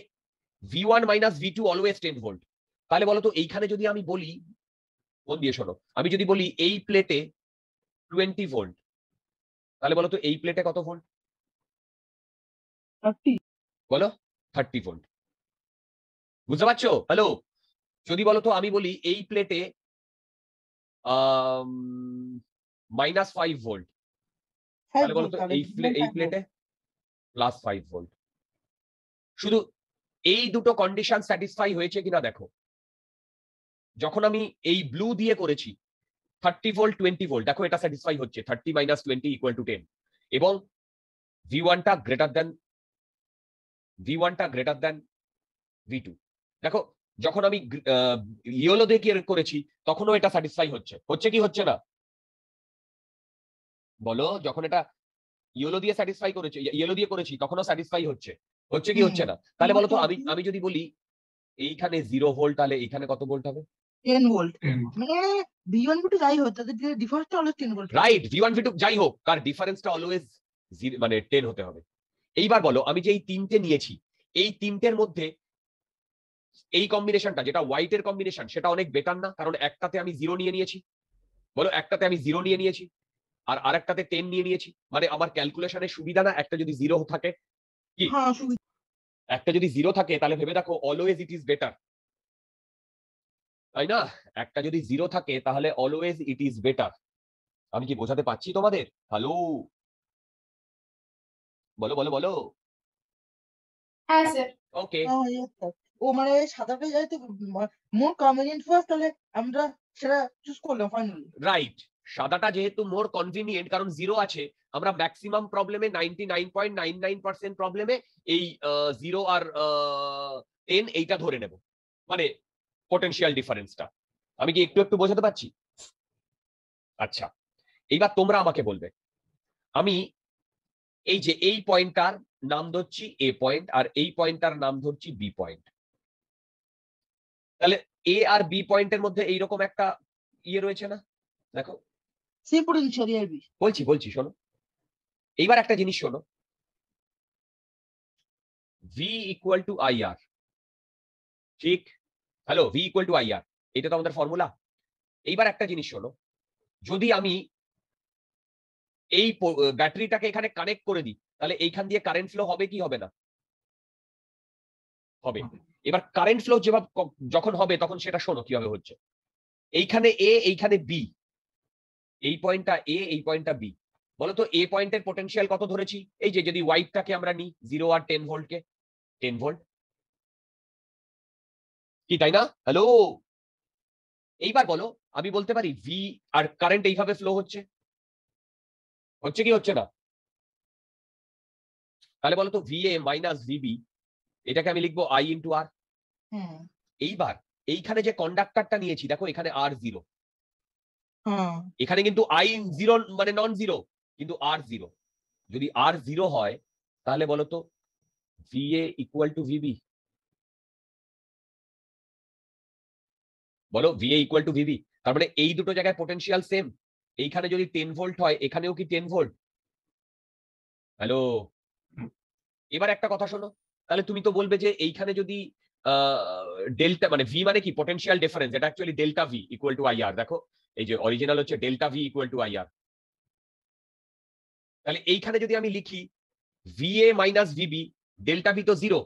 V1 minus V2 always 10 volt. তাহলে বলো তো, এইখানে যদি আমি বলি, মন দিয়ে শোনো, আমি যদি বলি এই প্লেটে 20 ভোল্ট, তাহলে বলো তো এই প্লেটে কত ভোল্ট? 30। বলো 30 ভোল্ট। বুঝতে পারছো? হ্যালো, যদি বলো তো আমি বলি এই প্লেটে -5 ভোল্ট, তাহলে বলো তো এই প্লেটে +5 ভোল্ট। শুধু এই দুটো কন্ডিশন স্যাটিসফাই হয়েছে কিনা দেখো। যখন আমি এই ব্লু দিয়ে করেছি 30 ভোল্ট 20 ভোল্ট, দেখো এটা স্যাটিসফাই হচ্ছে, 30 মাইনাস 20 ইকুয়াল টু 10, এবং V1 টা গ্রেটার দ্যান V2। দেখো, যখন আমি ইয়েলো দিয়ে করেছি তখনও এটা স্যাটিসফাই হচ্ছে কি হচ্ছে না? বলো, যখন এটা ইয়েলো দিয়ে করেছি তখনও স্যাটিসফাই হচ্ছে কি হচ্ছে না? তাহলে বলো তো, আমি যদি বলি এইখানে 0 ভোল্ট, তাহলে এইখানে কত ভোল্ট হবে? 10 ভোল্ট। 10 মানে V1 V2 যাই হোক তাদের ডিফারেন্সটা হলো 10 ভোল্ট। রাইট, V1 V2 যাই হোক, তার ডিফারেন্সটা অলওয়েজ মানে 10 হতে হবে। এইবার বলো, আমি যে এই তিনটে নিয়েছি, এই তিনটের মধ্যে এই কম্বিনেশনটা যেটা হোয়াইটের কম্বিনেশন সেটা অনেক বেটার না? কারণ একটাতে আমি 0 নিয়ে নিয়েছি, বলো একটাতে আমি 0 নিয়ে নিয়েছি আর আরেকটাতে 10 নিয়ে নিয়েছি, মানে আমার ক্যালকুলেশনের সুবিধা না? একটা যদি 0 থাকে, কি হ্যাঁ একটা যদি 0 থাকে তাহলে ভেবে দেখো অলওয়েজ ইট ইজ বেটার, তাই না? একটা যদি 0 থাকে তাহলে অলওয়েজ ইট ইজ বেটার। আমি কি বোঝাতে পারছি তোমাদের? হ্যালো, বলো বলো বলো। হ্যাঁ স্যার। ওকে, ও মানে সাদাটা যাই তো মোর কনভিনিয়েন্ট ফার্স্ট, তাহলে আমরা সেটা চুজ করলাম ফাইনালি। রাইট, সাদাটা যেহেতু মোর কনভিনিয়েন্ট কারণ 0 আছে, আমরা ম্যাক্সিমাম প্রবলেমে 99.99% প্রবলেমে এই 0 আর 10 এইটা ধরে নেব, মানে পোটেনশিয়াল ডিফারেন্সটা। আমি কি একটু একটু বোঝাতে পারছি? আচ্ছা, এইবার তোমরা আমাকে বলবে, আমি এই যে এই পয়েন্টটার নাম ধরছি এ পয়েন্ট আর এই পয়েন্টটার নাম ধরছি বি পয়েন্ট, তাহলে এ আর বি পয়েন্টের মধ্যে এইরকম একটা ইয়ে রয়েছে না? দেখো সেম পোটেনশিয়াল আর বি। বলছি শোনো, এইবার একটা জিনিস শোনো, V equal to I R, ঠিক? হ্যালো, V equal to I R, এটা তো আমাদের ফর্মুলা। এইবার একটা জিনিস শোনো, যদি আমি এই ব্যাটারিটাকে এখানে কানেক্ট করে দিই, তাহলে এইখান দিয়ে কারেন্ট ফ্লো হবে কি হবে না? হবে। এবার কারেন্ট ফ্লো যেভাবে যখন হবে তখন সেটা শোনো কিভাবে হচ্ছে। এইখানে এ, এইখানে বি, এই পয়েন্টটা এ, এই পয়েন্টটা বি। বলতো এ পয়েন্টের পোটেনশিয়াল কত ধরেছি? এই যে যদি ওয়াইটটাকে আমরা নিই 0 আর 10 ভোল্টকে, 10 ভোল্ট, কি তাই না? হ্যালো, এইবার বলো, আমি বলতে পারি ভি আর কারেন্ট এইভাবে ফ্লো হচ্ছে, হচ্ছে কি হচ্ছে না? তাহলে বলো তো ভিএ মাইনাস ভিবি, এটাকে আমি লিখবো আই ইন্টু আর। হ্যাঁ এইবার এইখানে যে কন্ডাক্টরটা নিয়েছি দেখো, এখানে আর জিরো, হ্যাঁ এখানে কিন্তু আই জিরো মানে নন জিরো, কিন্তু আর জিরো। যদি আর জিরো হয় তাহলে বলো তো ভিএ ইকুয়াল টু ভিবি, বলো ভিএ ইকুয়াল টু ভিবি। তার মানে এই দুটো জায়গায় পোটেনশিয়াল সেম। এইখানে যদি 10 ভোল্ট হয় এখানেও কি 10 ভোল্ট? হ্যালো, এবার একটা কথা শোনো, তাহলে তুমি তো বলবে যে এইখানে যদি ডেল্টা মানে ভি মানে কি পটেনশিয়াল ডিফারেন্স, এটা actually delta v equal to i r. দেখো এই যে অরিজিনাল হচ্ছে delta v equal to i r. তাহলে এইখানে যদি আমি লিখি v a minus v b, delta v তো জিরো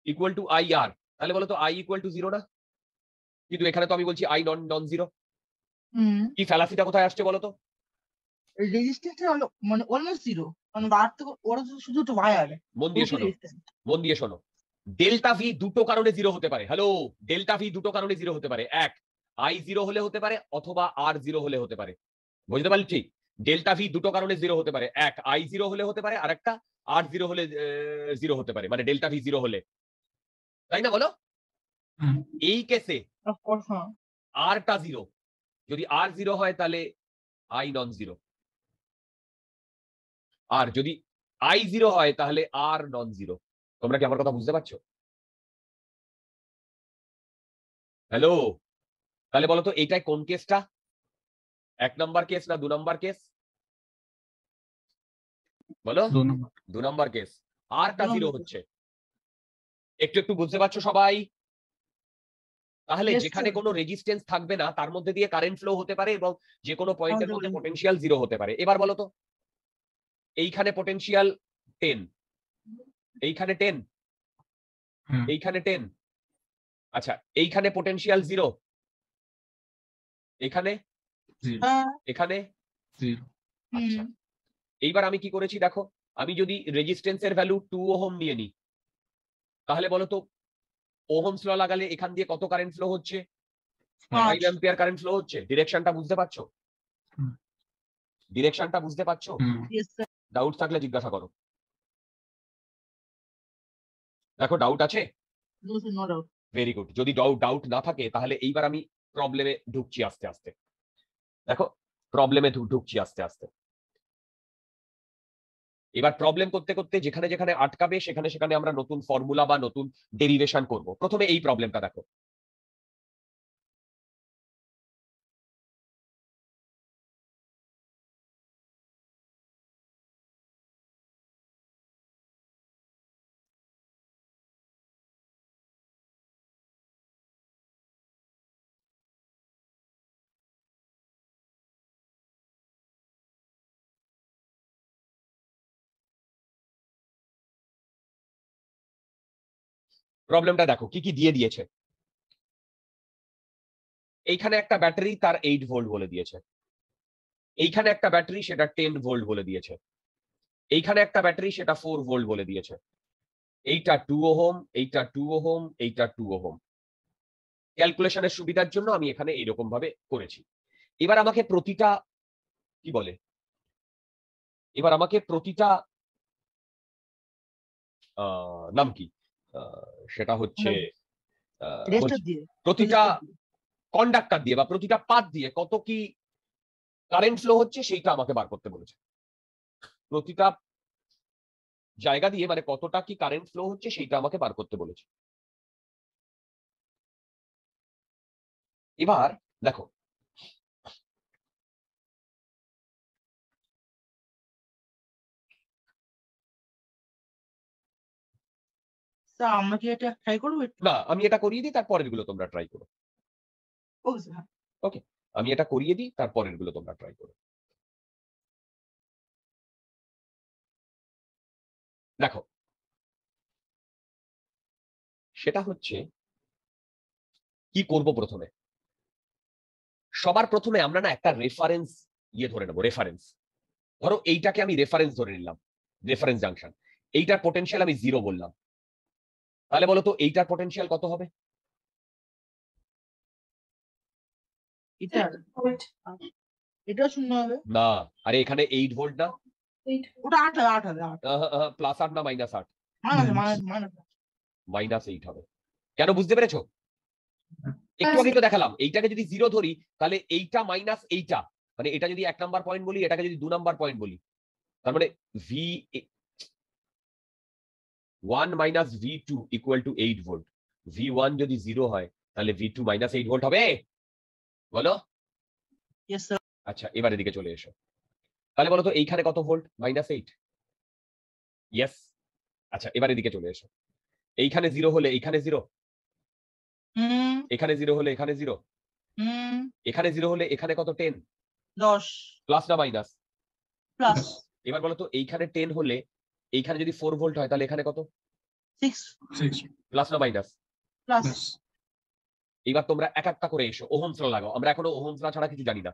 ইকুয়াল টু আইআর, তাহলে বলো তো আই ইকুয়াল টু জিরো না? কিন্তু এখানে তো আমি বলছি আই নন নন জিরো। কি ফ্যালাসিটা কোথায় আসছে বলো তো? রেজিস্ট্যান্সটা হলো মানে অলমোস্ট জিরো, মানে আর তো ওরা তো শুধু তো ওয়্যার মন দিয়ে শোনো, মন দিয়ে শোনো, ডেল্টা ভি দুটো কারণে জিরো হতে পারে। হ্যালো, ডেল্টা ভি দুটো কারণে জিরো হতে পারে। এক, আই জিরো হলে হতে পারে, অথবা আর জিরো হলে হতে পারে। বুঝতে পারছি? ডেল্টা ভি দুটো কারণে জিরো হতে পারে, এক আই জিরো হলে হতে পারে, আর একটা আর জিরো হলে জিরো হতে পারে, মানে ডেল্টা ভি জিরো হলে, তাই না বলো? হ্যাঁ এই কেসে অফকোর্স। হ্যাঁ আরটা জিরো, যদি আর জিরো হয় তাহলে আই নন জিরো, আর যদি আই জিরো হয় তাহলে আর নন জিরো। তোমরা কি আমার কথা বুঝতে পারছো? হ্যালো, তাহলে বলো তো এইটাই কোন কেসটা, 1 নাম্বার কেস না 2 নাম্বার কেস? বলো, 2 নম্বর 2 নাম্বার কেস। আরটা 2 জিরো নম্বর হচ্ছে, একটু একটু বুঝতে পারছো সবাই? তাহলে Yes, যেখানে sir. কোনো রেজিস্ট্যান্স থাকবে না তার মধ্যে দিয়ে কারেন্ট ফ্লো হতে পারে, এবং যে কোনো পয়েন্টের আমাদের মধ্যে ওখানে- পটেনশিয়াল জিরো হতে পারে। এবার বলো তো, এইখানে পটেনশিয়াল 10, এইখানে 10, হ্যাঁ এইখানে 10, আচ্ছা এইখানে পটেনশিয়াল জিরো, এখানে, 0 হ্যাঁ 0 আচ্ছা এইবার আমি কি করেছি দেখো, আমি যদি রেজিস্ট্যান্সের ভ্যালু 2 ওহম নিয়ে নিই, তাহলে বলো তো ওহমস ল লাগালে এখান দিয়ে কত কারেন্ট ফ্লো হচ্ছে? 5 অ্যাম্পিয়ার কারেন্ট ফ্লো হচ্ছে। ডিরেকশনটা বুঝতে পারছো? হুম। ডিরেকশনটা বুঝতে পারছো? হুম Yes, sir. ডাউট থাকলে জিজ্ঞাসা করো। দেখো ডাউট আছে? No, sir, no doubt. Very good. যদি ডাউট না থাকে তাহলে এইবার আমি প্রবলেমে ঢুকছি আস্তে আস্তে। দেখো প্রবলেমে ঢুকছি আস্তে আস্তে। এবার প্রবলেম করতে করতে যেখানে যেখানে আটকাবে সেখানে সেখানে আমরা নতুন ফর্মুলা বা নতুন ডেরিভেশন করব। প্রথমে এই প্রবলেমটা দেখো, প্রবলেমটা দেখো কি কি দিয়ে দিয়েছে। এইখানে একটা ব্যাটারি, তার 8 ভোল্ট বলে দিয়েছে। এইখানে একটা ব্যাটারি, সেটা 10 ভোল্ট বলে দিয়েছে। এইখানে একটা ব্যাটারি, সেটা 4 ভোল্ট বলে দিয়েছে। এইটা 2 ওহম, এইটা 2 ওহম, এইটা 2 ওহম। ক্যালকুলেশনের সুবিধার জন্য আমি এখানে এইরকম ভাবে করেছি। এবার আমাকে প্রতিটা কি বলে, এবার আমাকে প্রতিটা নাম কি, সেটা হচ্ছে রেজিস্টার দিয়ে প্রতিটা কন্ডাক্টর দিয়ে বা প্রতিটা পাথ দিয়ে কত কি কারেন্ট ফ্লো হচ্ছে সেইটা আমাকে বার করতে বলেছে। প্রতিটা জায়গা দিয়ে মানে কতটা কি কারেন্ট ফ্লো হচ্ছে সেইটা আমাকে বার করতে বলেছে। এবার দেখো স্যার আমরা কি এটা ট্রাই করবো একটু? না, আমি এটা করিয়ে দিই, তারপরের গুলো তোমরা ট্রাই করো। Okay sir. ওকে, আমি এটা করিয়ে দিই, তারপরের গুলো তোমরা ট্রাই করো। দেখো সেটা হচ্ছে কি করব প্রথমে, সবার প্রথমে আমরা না একটা রেফারেন্স ধরে নেবো। রেফারেন্স ধরো এইটাকে আমি রেফারেন্স ধরে নিলাম, রেফারেন্স জাংশন। এইটার পোটেনশিয়াল আমি 0 বললাম, তাহলে বলো তো এইটার পোটেনশিয়াল কত হবে? এটা ভোল্ট এটা শূন্য হবে। না, আরে এখানে 8 ভোল্ট না, ওটা 8 হবে 8 হবে 8 প্লাস 8 না মাইনাস 8? মাইনাস -8 হবে। কেন বুঝতে পেরেছো? একটু আগে তো দেখালাম, এইটাকে যদি 0 ধরি তাহলে এইটা মাইনাস এইটা, মানে এটা যদি 1 নাম্বার পয়েন্ট বলি, এটাকে যদি 2 নাম্বার পয়েন্ট বলি, তার মানে V1 minus V2 equal to 8 volt. V1 যদি 0 হয় তাহলে V2 মাইনাস 8 ভোল্ট হবে, বলো? Yes sir. আচ্ছা, এবার এদিকে চলে এসো। তাহলে বলো তো এইখানে কত ভোল্ট? -8। ইয়েস। আচ্ছা, এবার এদিকে চলে এসো। এইখানে 0 হলে এইখানে 0, হুম এখানে 0 হলে এখানে 0, হুম এখানে 0 হলে এখানে কত? 10। 10 প্লাস না মাইনাস? প্লাস এবার বলো তো এইখানে 10 হলে এইখানে যদি 4 ভোল্ট হয় তাহলে এখানে কত? 6 প্লাস না মাইনাস? প্লাস এবার তোমরা এক একটা করে এসো, ওহমস ল লাগাও। আমরা এখনো ওহমস ল ছাড়া কিছু জানি না।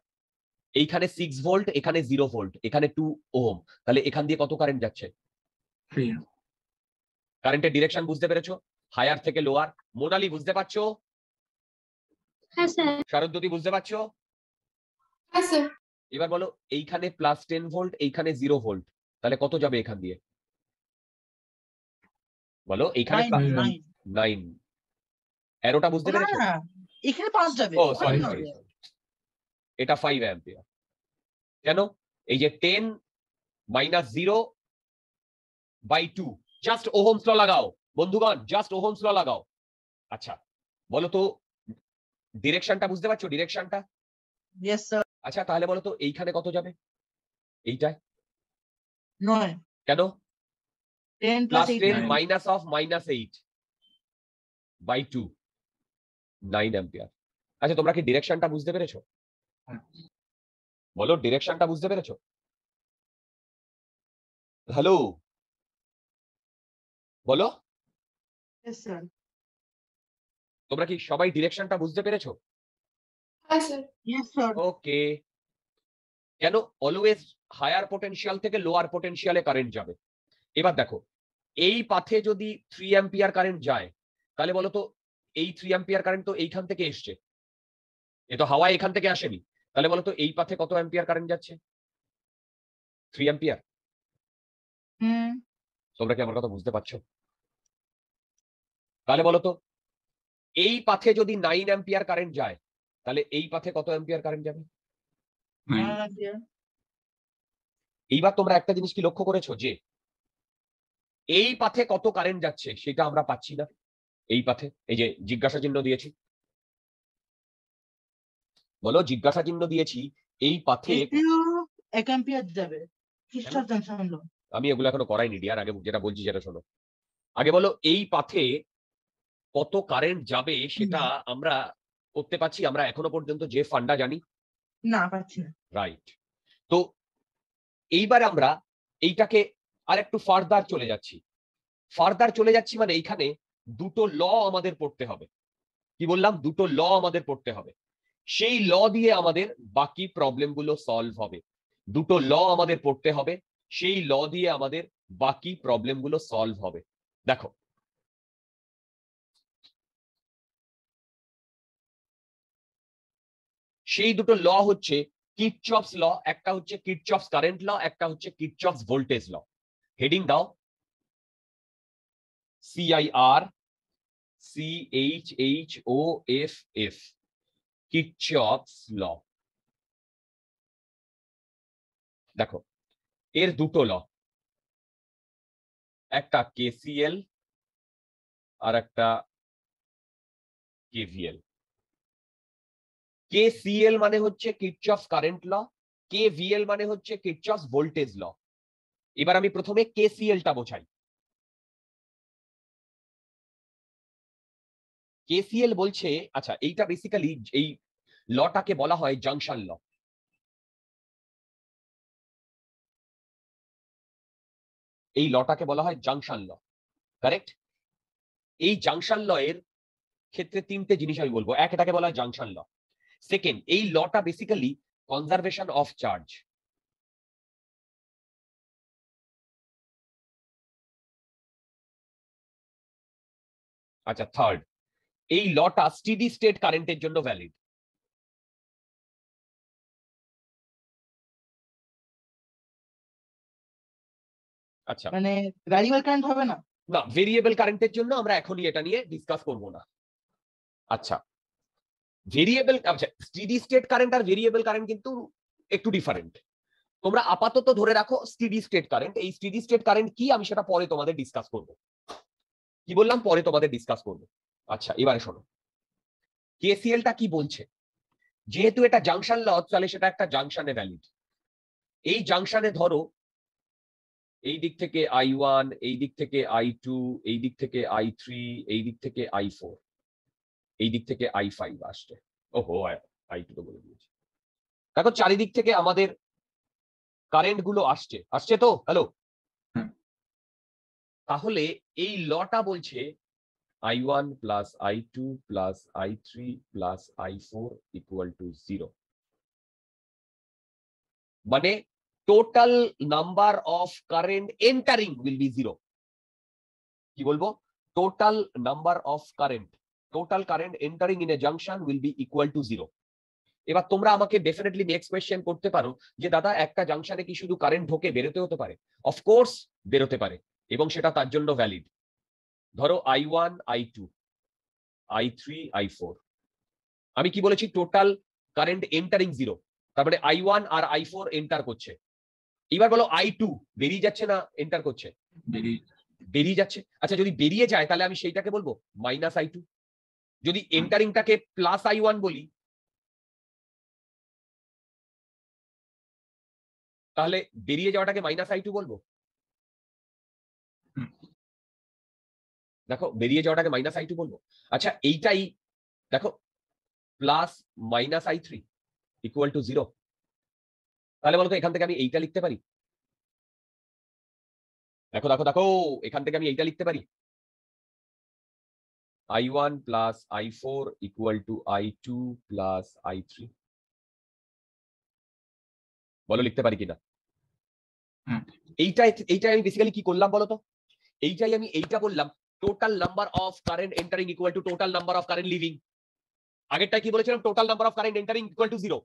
এইখানে 6 ভোল্ট, এখানে 0 ভোল্ট, এখানে 2 ওহম, তাহলে এখান দিয়ে কত কারেন্ট যাচ্ছে? কারেন্টের ডিরেকশন বুঝতে পেরেছো? হায়ার থেকে লোয়ার। মোনালি বুঝতে পারছো? হ্যাঁ স্যার শারদজ্যোতি বুঝতে পারছো? হ্যাঁ স্যার এবার বলো এইখানে প্লাস 10 ভোল্ট, এইখানে 0 ভোল্ট, তাহলে কত যাবে এখান দিয়ে? বলো এইখানে 9। অ্যারোটা বুঝতে না পেরেছো? না এখানে 5 যাবে। ও ওখানে সরি, নয়। এটা 5 অ্যাম্পিয়ার। কেন? এই যে 10 মাইনাস 0/2, জাস্ট ওহমস ল লাগাও বন্ধুগণ, জাস্ট ওহমস ল লাগাও। আচ্ছা বলো তো ডিরেকশনটা বুঝতে পারছো? ডিরেকশনটা ইয়েস স্যার। আচ্ছা তাহলে বলো তো এইখানে কত যাবে? এইটায় 9 কেন? 10 প্লাস 8 10 9 মাইনাস অফ -8/2, 9 অ্যাম্পিয়ার। আচ্ছা তোমরা কি ডিরেকশনটা বুঝতে পেরেছো? বলো ডিরেকশনটা বুঝতে পেরেছো? হ্যালো বলো, ইয়েস স্যার। তোমরা কি সবাই ডিরেকশনটা বুঝতে পেরেছো? হ্যাঁ স্যার ইয়েস স্যার। ওকে। কেন অলওয়েজ হায়ার পোটেনশিয়াল থেকে লোয়ার পোটেনশিয়ালে কারেন্ট যাবে? এবার দেখো এই পাথে যদি 3 অ্যাম্পিয়ার কারেন্ট যায়, তাহলে বলো তো এই 3 অ্যাম্পিয়ার কারেন্ট তো এইখান থেকে এসছে, এ তো হাওয়া এখান থেকে আসেনি। তাহলে বলো তো এই পাথে কত অ্যাম্পিয়ার কারেন্ট যাচ্ছে? 3 অ্যাম্পিয়ার। হুম তোমরা কি আমার কথা বুঝতে পারছো? তাহলে বলো তো এই পাথে যদি 9 অ্যাম্পিয়ার কারেন্ট যায়, তাহলে এই পাথে কত অ্যাম্পিয়ার কারেন্ট যাবে? 9 এইবার তোমরা একটা জিনিস কি লক্ষ্য করেছো যে এই পাথে কত কারেন্ট যাচ্ছে সেটা আমরা পাচ্ছি না। এই পাথে এই যে জিজ্ঞাসা চিহ্ন দিয়েছি, বলো জিজ্ঞাসা চিহ্ন দিয়েছি, এই পাথে 1 অ্যাম্পিয়ার যাবে খ্রিস্টাল জাংশন হলো। আমি এগুলো এখনো করাইনি ডিয়ার, আগে যেটা বলছি সেটা শোনো। আগে বলো এই পাথে কত কারেন্ট যাবে সেটা আমরা করতে পারছি আমরা এখনো পর্যন্ত যে ফান্ডা জানি? না পাচ্ছি না। রাইট। তো এইবার আমরা এইটাকে আর একটু ফার্দার চলে যাচ্ছি। ফার্দার চলে যাচ্ছি মানে এইখানে দুটো ল আমাদের পড়তে হবে। কি বললাম? দুটো ল আমাদের পড়তে হবে। সেই ল দিয়ে আমাদের বাকি প্রবলেমগুলো সলভ হবে। দুটো ল আমাদের পড়তে হবে, সেই ল দিয়ে আমাদের বাকি প্রবলেমগুলো সলভ হবে। দেখো সেই দুটো ল হচ্ছে কিরচফস ল, একটা হচ্ছে কিরচফস কারেন্ট ল, একটা হচ্ছে কিরচফস ভোল্টেজ ল। হেডিং দাও CIR CHHOFF, কিরচফস ল। দেখো এর দুটো ল, একটা KCL আর একটা KVL। KCL মানে হচ্ছে কিরচফস কারেন্ট ল, KVL মানে হচ্ছে কিরচফস ভোল্টেজ ল। এবার আমি প্রথমে KCLটা বোঝাই। KCL বলছে, আচ্ছা এইটা বেসিক্যালি এই লটাকে বলা হয় জাংশন ল। এই লটাকে বলা হয় জাংশন ল, কারেক্ট? এই জাংশন ল এর ক্ষেত্রে তিনটে জিনিস আমি বলবো। এক, এটাকে বলা হয় জাংশন ল। সেকেন্ড, এই লটা বেসিক্যালি কনজারভেশন অফ চার্জ। আচ্ছা থার্ড, এই লটা স্টেডি স্টেট কারেন্টের জন্য ভ্যালিড। আচ্ছা, মানে ভ্যারিয়েবল কারেন্ট হবে না? না, ভেরিয়েবল কারেন্টের জন্য আমরা এখনই এটা নিয়ে ডিসকাস করব না। আচ্ছা, ভেরিয়েবল, আচ্ছা স্টেডি স্টেট কারেন্ট আর ভেরিয়েবল কারেন্ট কিন্তু একটু ডিফারেন্ট। তোমরা আপাতত ধরে রাখো স্টেডি স্টেট কারেন্ট। এই স্টেডি স্টেট কারেন্ট কি আমি সেটা পরে তোমাদের ডিসকাস করব। কি বললাম? পরে তোমাদের ডিসকাস করব। আচ্ছা এবারে শোনো, কেসিএলটা কি বলছে। যেহেতু এটা জাংশন ল, তাহলে সেটা একটা জাংশনে ভ্যালিড। এই জাংশনে ধরো এই দিক থেকে I1, এই দিক থেকে I2, এই দিক থেকে I3, এই দিক থেকে I4, এই দিক থেকে I5 আসছে। ওহো, I2 তো বলে দিয়েছি। দেখো চারিদিক থেকে আমাদের কারেন্ট গুলো আসছে, আসছে তো? হ্যালো? তাহলে এই লটা বলছে I1 plus I2 plus I3 plus I4 equal to 0। মানে total number of current entering will be 0। কি বলবো? Total number of current, total current entering in a junction will be equal to 0। এবার তোমরা আমাকে ডেফিনেটলি নেক্সট কোয়েশ্চেন করতে পারো যে দাদা একটা জাংশনে কি শুধু কারেন্ট ঢোকে বেরোতে হতে পারে? অফকোর্স বেরোতে পারে, এবং সেটা তার জন্য ভ্যালিড। ধরো I1, I2, I3, I4। আমি কি বলেছি? টোটাল কারেন্ট এন্টারিং 0, তার মানে I1 আর I4 এন্টার করছে। এবার বলো I2 বেরিয়ে যাচ্ছে না এন্টার করছে? বেরিয়ে যাচ্ছে। আচ্ছা যদি বেরিয়ে যায় তাহলে আমি সেইটাকে বলবো মাইনাস I2। যদি এন্টারিংটাকে প্লাস I1 বলি তাহলে বেরিয়ে যাওয়াটাকে মাইনাস I2 বলবো। দেখো বেরিয়ে যাওয়াটাকে মাইনাস I2 বলবো। আচ্ছা এইটাই দেখো, plus minus I3 equal to 0। তাহলে বলতো এখান থেকে আমি এইটা লিখতে পারি। দেখো দেখো দেখো, এখান থেকে আমি এইটা লিখতে পারি, I1 plus I4 equal to I2 plus I3। বলো লিখতে পারি কিনা? এইটাই আমি বেসিক্যালি কি করলাম বলতো? এইটাই আমি এইটা বললাম, total number of current entering equal to total number of current living. আগেরটা কি বলেছিলাম? Total number of current entering equal to 0।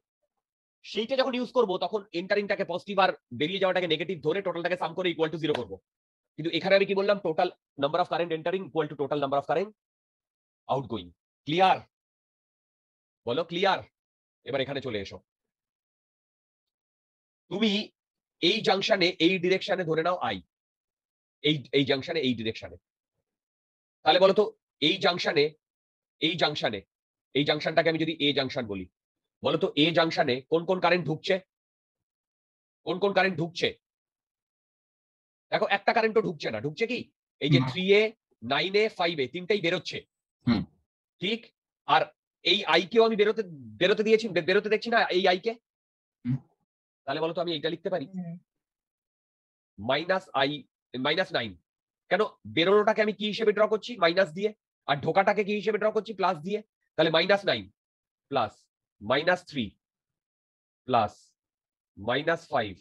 সেইটা যখন ইউজ করবো তখন এন্টারিংটাকে পজিটিভ আর বেরিয়ে যাওয়াটাকে নেগেটিভ ধরে টোটালটাকে সাম করে ইকুয়াল টু 0 করবো। কিন্তু এখানে আমি কি বললাম? Total number of current entering equal to total number of current outgoing. Clear? বলো ক্লিয়ার? এবার এখানে চলে এসো। তুমি এই জাংশনে এই ডিরেকশনে ধরে নাও I, এই জাংশনে এই ডিরেকশনে। তাহলে বলো তো এই জাংশনটাকে আমি যদি এ জাংশন বলি, বলো তো এ জাংশনে কোন কোন কারেন্ট ঢুকছে? কোন কোন কারেন্ট ঢুকছে? দেখো একটা কারেন্টও ঢুকছে না। ঢুকছে কি? এই যে 3A, 9A, 5A তিনটাই বেরোচ্ছে, ঠিক? আর এই I কেও আমি বেরোতে দিয়েছি, বেরোতে দেখছি না এই I কে। তাহলে বলো তো আমি এইটা লিখতে পারি -9। কেন? বেরোনোটাকে আমি কি হিসেবে ড্র করছি? মাইনাস দিয়ে। আর ঢোকাটাকে কি হিসেবে ড্র করছি? প্লাস দিয়ে। তাহলে -9 plus -3 plus -5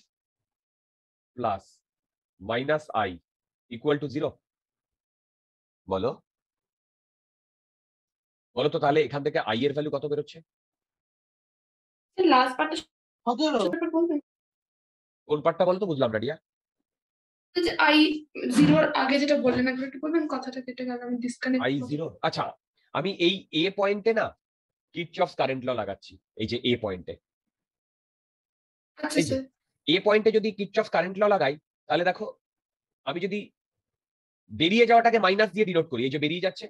plus -I equal to 0। বলো বলো তো তাহলে এখান থেকে I এর ভ্যালু কত বেরোচ্ছে? লাস্ট পার্টটা 17। বলবেন? কোন পার্টটা বলো তো? বুঝলাম না রিয়া। যে আই জিরোর আগে যেটা বললেন একবার একটু বলবেন, কথাটা কেটে গেল, আমি ডিসকানেক্ট। I0 আচ্ছা, আমি এই এ পয়েন্টে না কিরচফস কারেন্ট ল লাগাচ্ছি, এই যে এ পয়েন্টে। আচ্ছা এই যে স্যার। এ পয়েন্টে যদি কিরচফস কারেন্ট ল লাগাই, তাহলে দেখো আমি যদি বেরিয়ে যাওয়াটাকে মাইনাস দিয়ে ডিনোট করি, এই যে বেরিয়ে যাচ্ছে,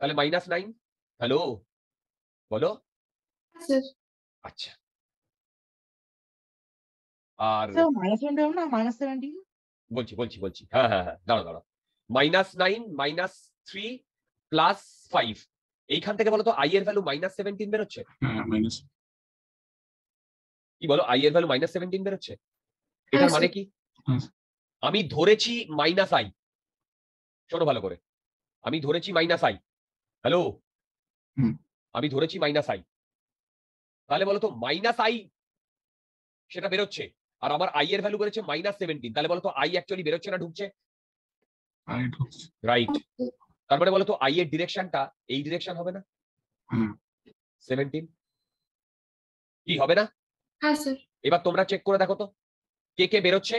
তাহলে -9। হ্যালো, বলো। স্যার আচ্ছা, আর স্যার -20 হবে না, -70? বলছি বলছি বলছি, হ্যাঁ হ্যাঁ হ্যাঁ, দাঁড়াও দাঁড়াও। -9 -3 +5, এইখান থেকে বলো তো আই এর ভ্যালু -17 বেরোচ্ছে। হ্যাঁ মাইনাস। কি বলো, আই এর ভ্যালু -17 বেরোচ্ছে? এটার মানে কি? হ্যাঁ। আমি ধরেছি -i, শোনো ভালো করে, আমি ধরেছি -i। হ্যালো, হুম। আমি ধরেছি -i, তাহলে বলো তো -i সেটা বেরোচ্ছে, আর আমার আই এর ভ্যালু বেরোচ্ছে -17, তাহলে বলো তো আই অ্যাকচুয়ালি বেরোচ্ছে না ঢুকছে? আই ঢুকছে। রাইট। তার মানে বলো তো আই এর ডিরেকশনটা এই ডিরেকশন হবে না? হুম। 17 কি হবে না? হ্যাঁ স্যার। এবার তোমরা চেক করে দেখো তো, কে কে বেরোচ্ছে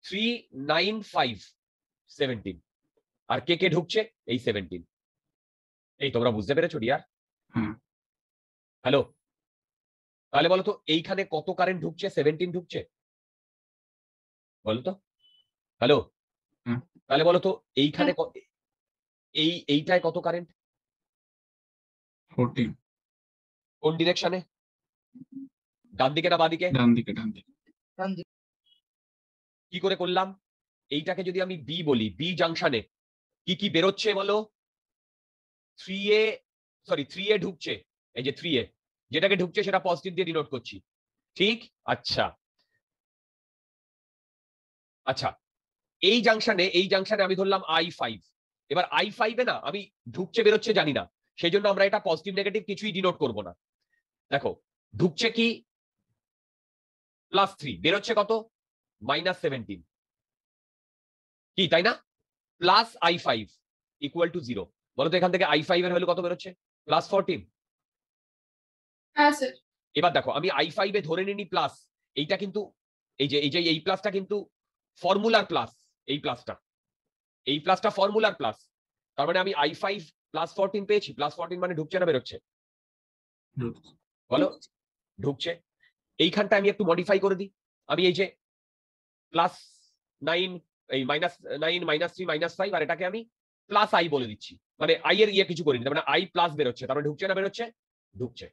3 9 5 17, আর কে কে ঢুকছে এই 17। এই তোমরা বুঝতে পেরেছো ডিয়ার? হুম। হ্যালো, তাহলে বলো তো এইখানে কত কারেন্ট ঢুকছে? 17 ঢুকছে, বলো তো। হ্যালো, হুম। তাহলে বলো তো এইখানে এইটায় কত কারেন্ট? 14। কোন ডিরেকশনে? ডান দিকে না বাদিকে? ডান দিকে ডান দিকে। ডান দিকে। কি করে করলাম? এইটাকে যদি আমি বি বলি, বি জাংশনে কি কি বেরোচ্ছে বলো? 3a, সরি 3a ঢুকছে, এই যে 3a যেটাকে ঢুকছে সেটা পজিটিভ দিয়ে ডিনোট করছি, ঠিক? আচ্ছা আচ্ছা, এই জাংশনে আমি ধরলাম i5। এবার i5 এ না আমি ঢুকছে বেরোচ্ছে জানি না, সেই জন্য আমরা এটা পজিটিভ নেগেটিভ কিছুই ডিনোট করব না। দেখো ঢুকছে কি +3, বেরোচ্ছে কত -17, কি তাই না? +i5 = 0। বলো তো এখান থেকে i5 এর ভ্যালু কত বেরোচ্ছে? +14। হ্যাঁ স্যার। এবার দেখো আমি i5 এ ধরে নিনি প্লাস, এইটা কিন্তু এই প্লাসটা কিন্তু ফর্মুলার প্লাস, এই প্লাসটা ফর্মুলার প্লাস, তার মানে আমি i5 +14 পেয়েছি। +14 মানে ঢুকছে না বেরোচ্ছে? ঢুকছে। বলো, ঢুকছে। এইখানটা আমি একটু মডিফাই করে দিই, আমি এই যে +9, এই -9 -3 -5, আর এটাকে আমি +i বলে দিচ্ছি, মানে i এর কিছু করিনি, তার মানে i প্লাস বেরোচ্ছে, তার মানে ঢুকছে না বেরোচ্ছে? ঢুকছে।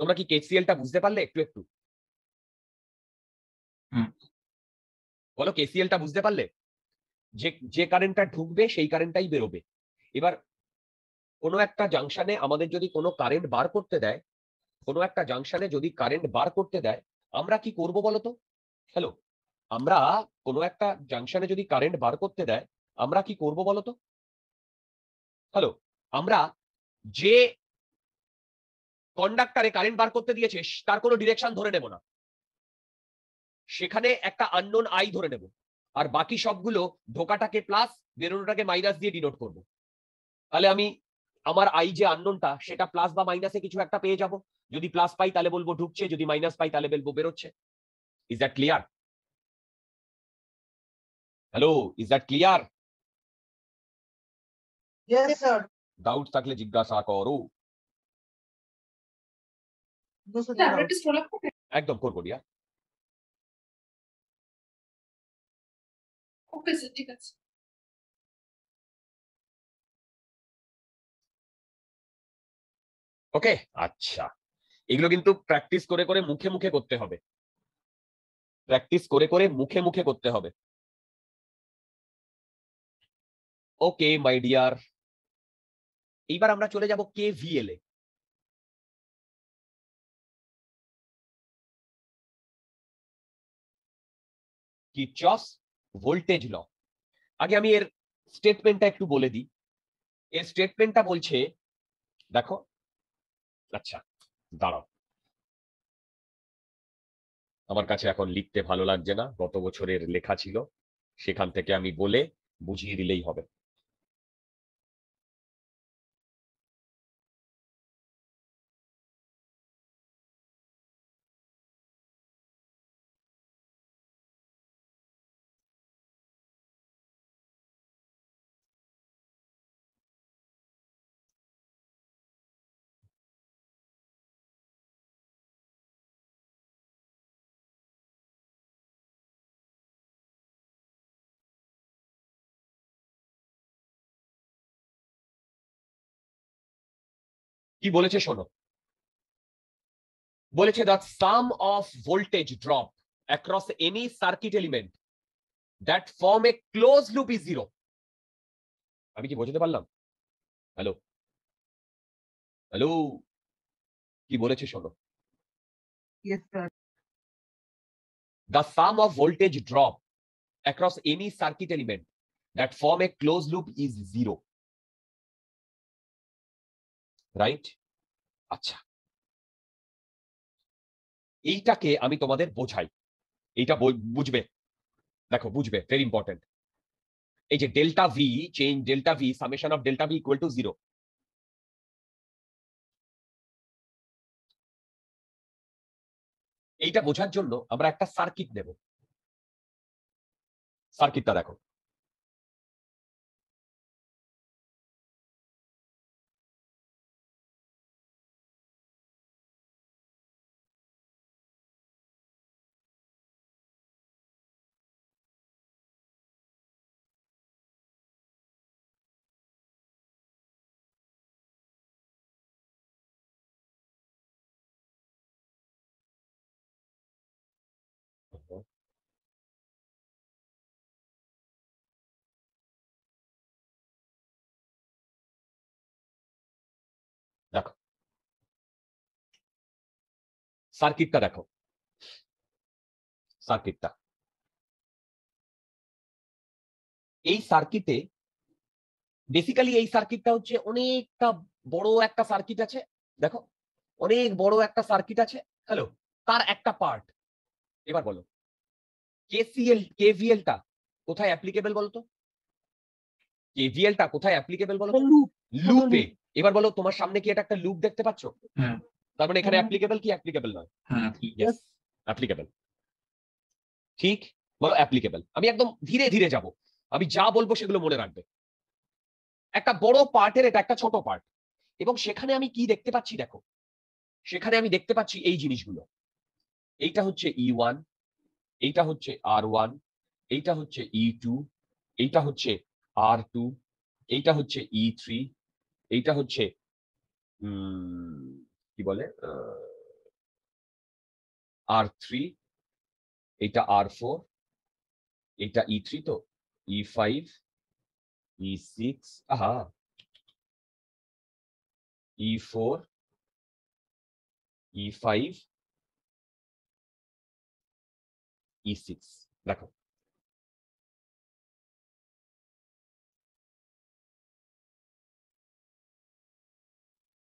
তোমরা কি কেসিএলটা বুঝতে পারলে একটু একটু? হুম। বলো, কেসিএলটা বুঝতে পারলে? যে কারেন্টটা ঢুকবে সেই কারেন্টটাই বেরোবে। এবার কোনো একটা জাংশনে আমাদের যদি কোনো কারেন্ট বার করতে দেয়, কোনো একটা জাংশনে যদি কারেন্ট বার করতে দেয়, আমরা কি করব বলো তো? হ্যালো, আমরা কোনো একটা জাংশনে যদি কারেন্ট বার করতে দেয়, আমরা কি করব বলো তো? হ্যালো, আমরা যে কন্ডাক্টরে কারেন্ট বার করতে দিয়েছে তার কোনো ডিরেকশন ধরে নেব না, সেখানে একটা আননোন আই ধরে নেব, আর বাকি সবগুলো ঢোকাটাকে প্লাস বেরোনোটাকে মাইনাস দিয়ে ডিনোট করব। তাহলে আমি আমার আই যে আননোনটা সেটা প্লাস বা মাইনাসে কিছু একটা পেয়ে যাব। যদি প্লাস পাই তাহলে বলবো ঢুকছে, যদি মাইনাস পাই তাহলে বলবো বেরোচ্ছে। Is that clear? Hello, is that clear? Yes sir. Doubt থাকলে জিজ্ঞাসা করো। স্যার আমরা একটু স্ক্রল আপ করবেন? একদম করবো ডিয়ার। ওকে স্যার, ঠিক আছে। ওকে, আচ্ছা, এগুলো কিন্তু প্র্যাকটিস করে করে মুখে মুখে করতে হবে, প্র্যাকটিস করে করে মুখে মুখে করতে হবে। ওকে মাই ডিয়ার, এইবার আমরা চলে যাব কেভিএল এ। কিরচফস ভোল্টেজ ল। আগে আমি এর স্টেটমেন্টটা একটু বলে দিই। এর স্টেটমেন্টটা বলছে, দেখো, আচ্ছা দাঁড়াও, আমার কাছে এখন লিখতে ভালো লাগছে না, গত বছরের লেখা ছিল, সেখান থেকে আমি বলে বুঝিয়ে দিলেই হবে। কি বলেছে শোনো, বলেছে the some of voltage drop across any circuit element that form a close loop is zero. আমি কি বোঝাতে পারলাম? হ্যালো হ্যালো, কি বলেছে শোনো, Yes, sir. the sum of voltage drop across any circuit element that form a closed loop is zero, right? আচ্ছা, এইটাকে আমি তোমাদের বোঝাই, এইটা বুঝবে, দেখো বুঝবে, ভেরি ইম্পর্টেন্ট। এই যে delta V, change delta V, summation of delta v equal two zero. এইটা বোঝার জন্য আমরা একটা সার্কিট নেব। সার্কিটটা দেখো, দেখো সার্কিটটা দেখো, সার্কিটটা, এই সার্কিটে বেসিক্যালি এই সার্কিটটা হচ্ছে অনেকটা বড় একটা সার্কিট আছে, দেখো অনেক বড় একটা সার্কিট আছে। হ্যালো, তার একটা পার্ট, এবার বলো কেভিএলটা কোথায় অ্যাপ্লিকেবল বলো তো? কেভিএলটা কোথায় অ্যাপ্লিকেবল বলো? Loop. লুপে। এবার বলো, তোমার সামনে কি এটা একটা লুপ দেখতে পাচ্ছ? হ্যাঁ তার মানে এখানে হ্যাঁ। অ্যাপ্লিকেবল কি অ্যাপ্লিকেবল নয়? হ্যাঁ ইয়েস, অ্যাপ্লিকেবল। ঠিক, বলো অ্যাপ্লিকেবল। আমি একদম ধীরে ধীরে যাব, আমি যা বলবো সেগুলো মনে রাখবে। একটা বড় পার্টের এটা একটা ছোট পার্ট, এবং সেখানে আমি কি দেখতে পাচ্ছি দেখো, সেখানে আমি দেখতে পাচ্ছি এই জিনিসগুলো। এইটা হচ্ছে E1, এইটা হচ্ছে R1, এইটা হচ্ছে E2, এইটা হচ্ছে R2, এইটা হচ্ছে E3, এইটা হচ্ছে কি বলে R3, এইটা R4, এইটা E3, তো E5, E6, আহা, E4, E5, E6। দেখো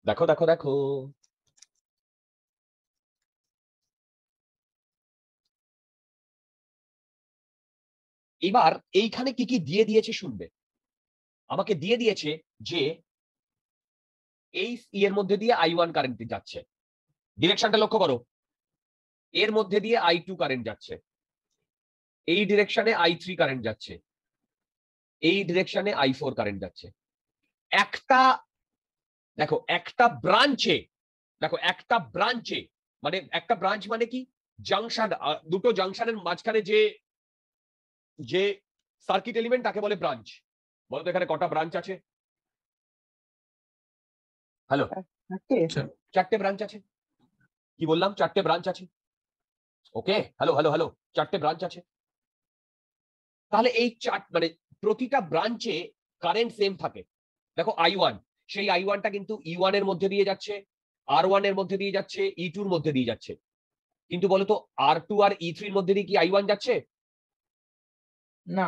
দেখো দেখো দেখো, এবার এইখানে কি কি দিয়ে দিয়েছে শুনবে। আমাকে দিয়ে দিয়েছে যে এই এর মধ্যে দিয়ে I1 কারেন্ট যাচ্ছে, ডিরেকশনটা লক্ষ্য করো, এর মধ্যে দিয়ে I2 কারেন্ট যাচ্ছে, এই ডিরেকশনে I3 কারেন্ট যাচ্ছে, এই ডিরেকশনে I4 কারেন্ট যাচ্ছে। একটা দেখো, একটা ব্রাঞ্চে, দেখো একটা ব্রাঞ্চে, মানে একটা ব্রাঞ্চ মানে কি, জাংশন, দুটো জাংশনের মাঝখানে যে যে সার্কিট এলিমেন্ট তাকে বলে ব্রাঞ্চ। বলতো এখানে কটা ব্রাঞ্চ আছে? হ্যালো, চারটে ব্রাঞ্চ আছে। কি বললাম? চারটে ব্রাঞ্চ আছে। ওকে, হ্যালো হ্যালো হ্যালো, চারটে ব্রাঞ্চ আছে। তাহলে এই মানে প্রতিটা ব্রাঞ্চে কারেন্ট সেম থাকে। দেখো I1, সেই I1টা কিন্তু E1 এর মধ্যে দিয়ে যাচ্ছে, R1 এর মধ্যে দিয়ে যাচ্ছে, E2 এর মধ্যে দিয়ে যাচ্ছে। কিন্তু বলতো R2 আর E3 এর মধ্যে দিয়ে কি I1 যাচ্ছে? না,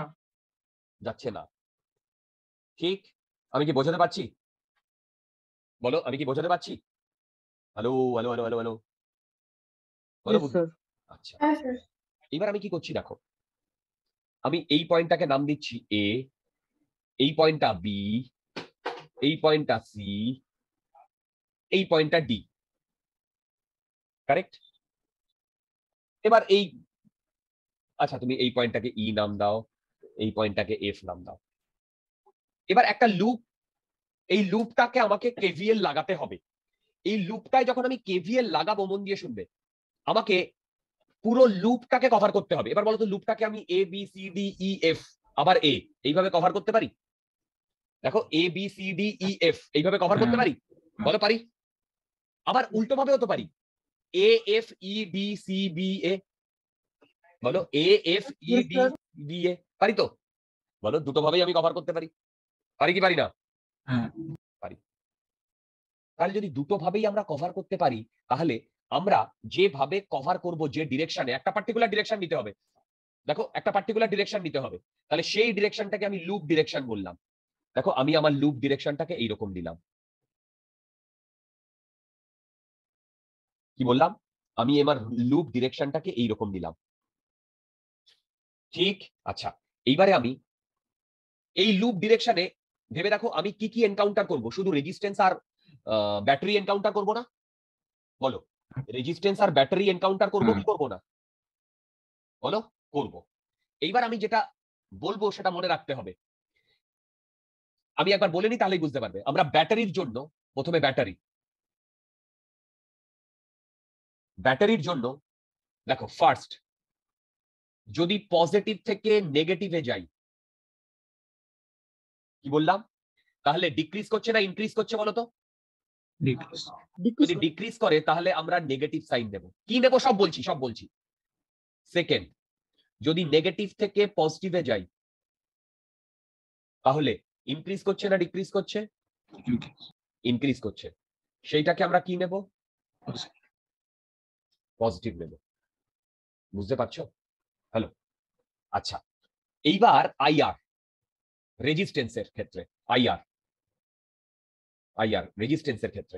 যাচ্ছে না। ঠিক, আমি কি বোঝাতে পারছি? বলো, আমি কি বোঝাতে পারছি? Hello hello hello hello hello, বলো। Yes, sir. আচ্ছা, হ্যাঁ স্যার। এবার আমি কি করছি দেখো, আমি এই পয়েন্টটাকে নাম দিচ্ছি A, এই পয়েন্টটা B, এই পয়েন্টটা C, এই পয়েন্টটা D, কারেক্ট? এবার এই, আচ্ছা তুমি এই পয়েন্টটাকে E নাম দাও, এই পয়েন্টটাকে F নাম দাও। এবার একটা লুপ, এই লুপটাকে আমাকে কেভিএল লাগাতে হবে। এই লুপটায় যখন আমি কেভিএল লাগাবো, মন দিয়ে শুনবে, আমাকে পুরো লুপটাকে কভার করতে হবে। এবার বলো তো, লুপটাকে আমি A B C D E F আবার A এইভাবে কভার করতে পারি? দেখো A B C D E F এইভাবে কভার করতে পারি? বলো পারি? আবার উল্টো ভাবে হতে পারি, A F E D C B A, বলো A F E Yes, D sir. B A, পারি তো? বলো দুটো ভাবেই আমি কভার করতে পারি, পারি কি পারি না? হ্যাঁ পারি। তাহলে যদি দুটো ভাবেই আমরা কভার করতে পারি, তাহলে আমরা যেভাবে কভার করব, যে ডিরেকশনে, একটা পার্টিকুলার ডিরেকশন নিতে হবে, দেখো একটা পার্টিকুলার ডিরেকশন নিতে হবে, তাহলে সেই ডিরেকশনটাকে আমি লুপ ডিরেকশন বললাম। দেখো আমি আমার লুপ ডিরেকশনটাকে এইরকম দিলাম, কি বললাম? আমি আমার লুপ ডিরেকশনটাকে এইরকম দিলাম, ঠিক? আচ্ছা, এইবারে আমি এই লুপ ডিরেকশনে ভেবে দেখো আমি কি কি এনকাউন্টার করব, শুধু রেজিস্ট্যান্স আর ব্যাটারি এনকাউন্টার করব না? বলো, রেজিস্ট্যান্স আর ব্যাটারি এনকাউন্টার করব কি করব না? বলো, করব। এইবার আমি যেটা বলবো সেটা মনে রাখতে হবে, আমি একবার বলে নিই তাহলেই বুঝতে পারবে। আমরা ব্যাটারির জন্য প্রথমে ব্যাটারির জন্য দেখো, ফার্স্ট যদি পজিটিভ থেকে নেগেটিভে যাই, কি বললাম? তাহলে ডিক্রিজ করছে না ইনক্রিজ করছে বলো তো? ডিক্রিজ। যদি ডিক্রিজ করে তাহলে আমরা নেগেটিভ সাইন দেব। কি নেব সব বলছি। সেকেন্ড, যদি নেগেটিভ থেকে পজিটিভে যাই, তাহলে ইনক্রিজ করছে না ডিক্রিজ করছে? ইনক্রিজ করছে। সেইটাকে আমরা কি নেব? পজিটিভ নেব। বুঝতে পারছো? হ্যালো, আচ্ছা, এইবার আইআর রেজিস্ট্যান্সের ক্ষেত্রে, আইআর রেজিস্ট্যান্সের ক্ষেত্রে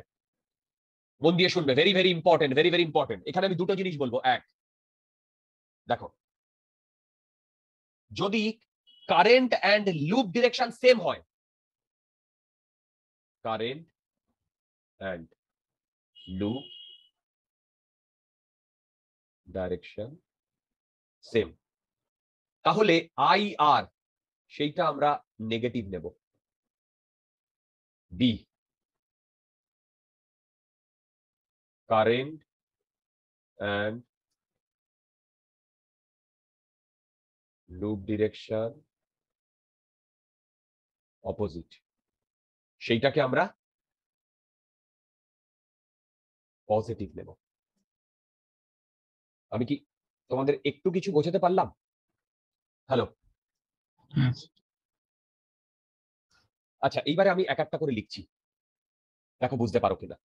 মন দিয়ে শুনবে, ভেরি ভেরি ইম্পর্টেন্ট। এখানে আমি দুটো জিনিস বলবো। এক, দেখো যদি current and loop direction same হয়, current and loop direction same, তাহলে আই আর সেইটা আমরা নেগেটিভ নেব। B, current and loop direction opposite, সেইটাকে আমরা পজিটিভ নেব। আমি কি তোমাদের একটু কিছু বোঝাতে পারলাম? হ্যালো, আচ্ছা, এইবারে আমি এক একটা করে লিখছি, দেখো বুঝতে পারো কিনা।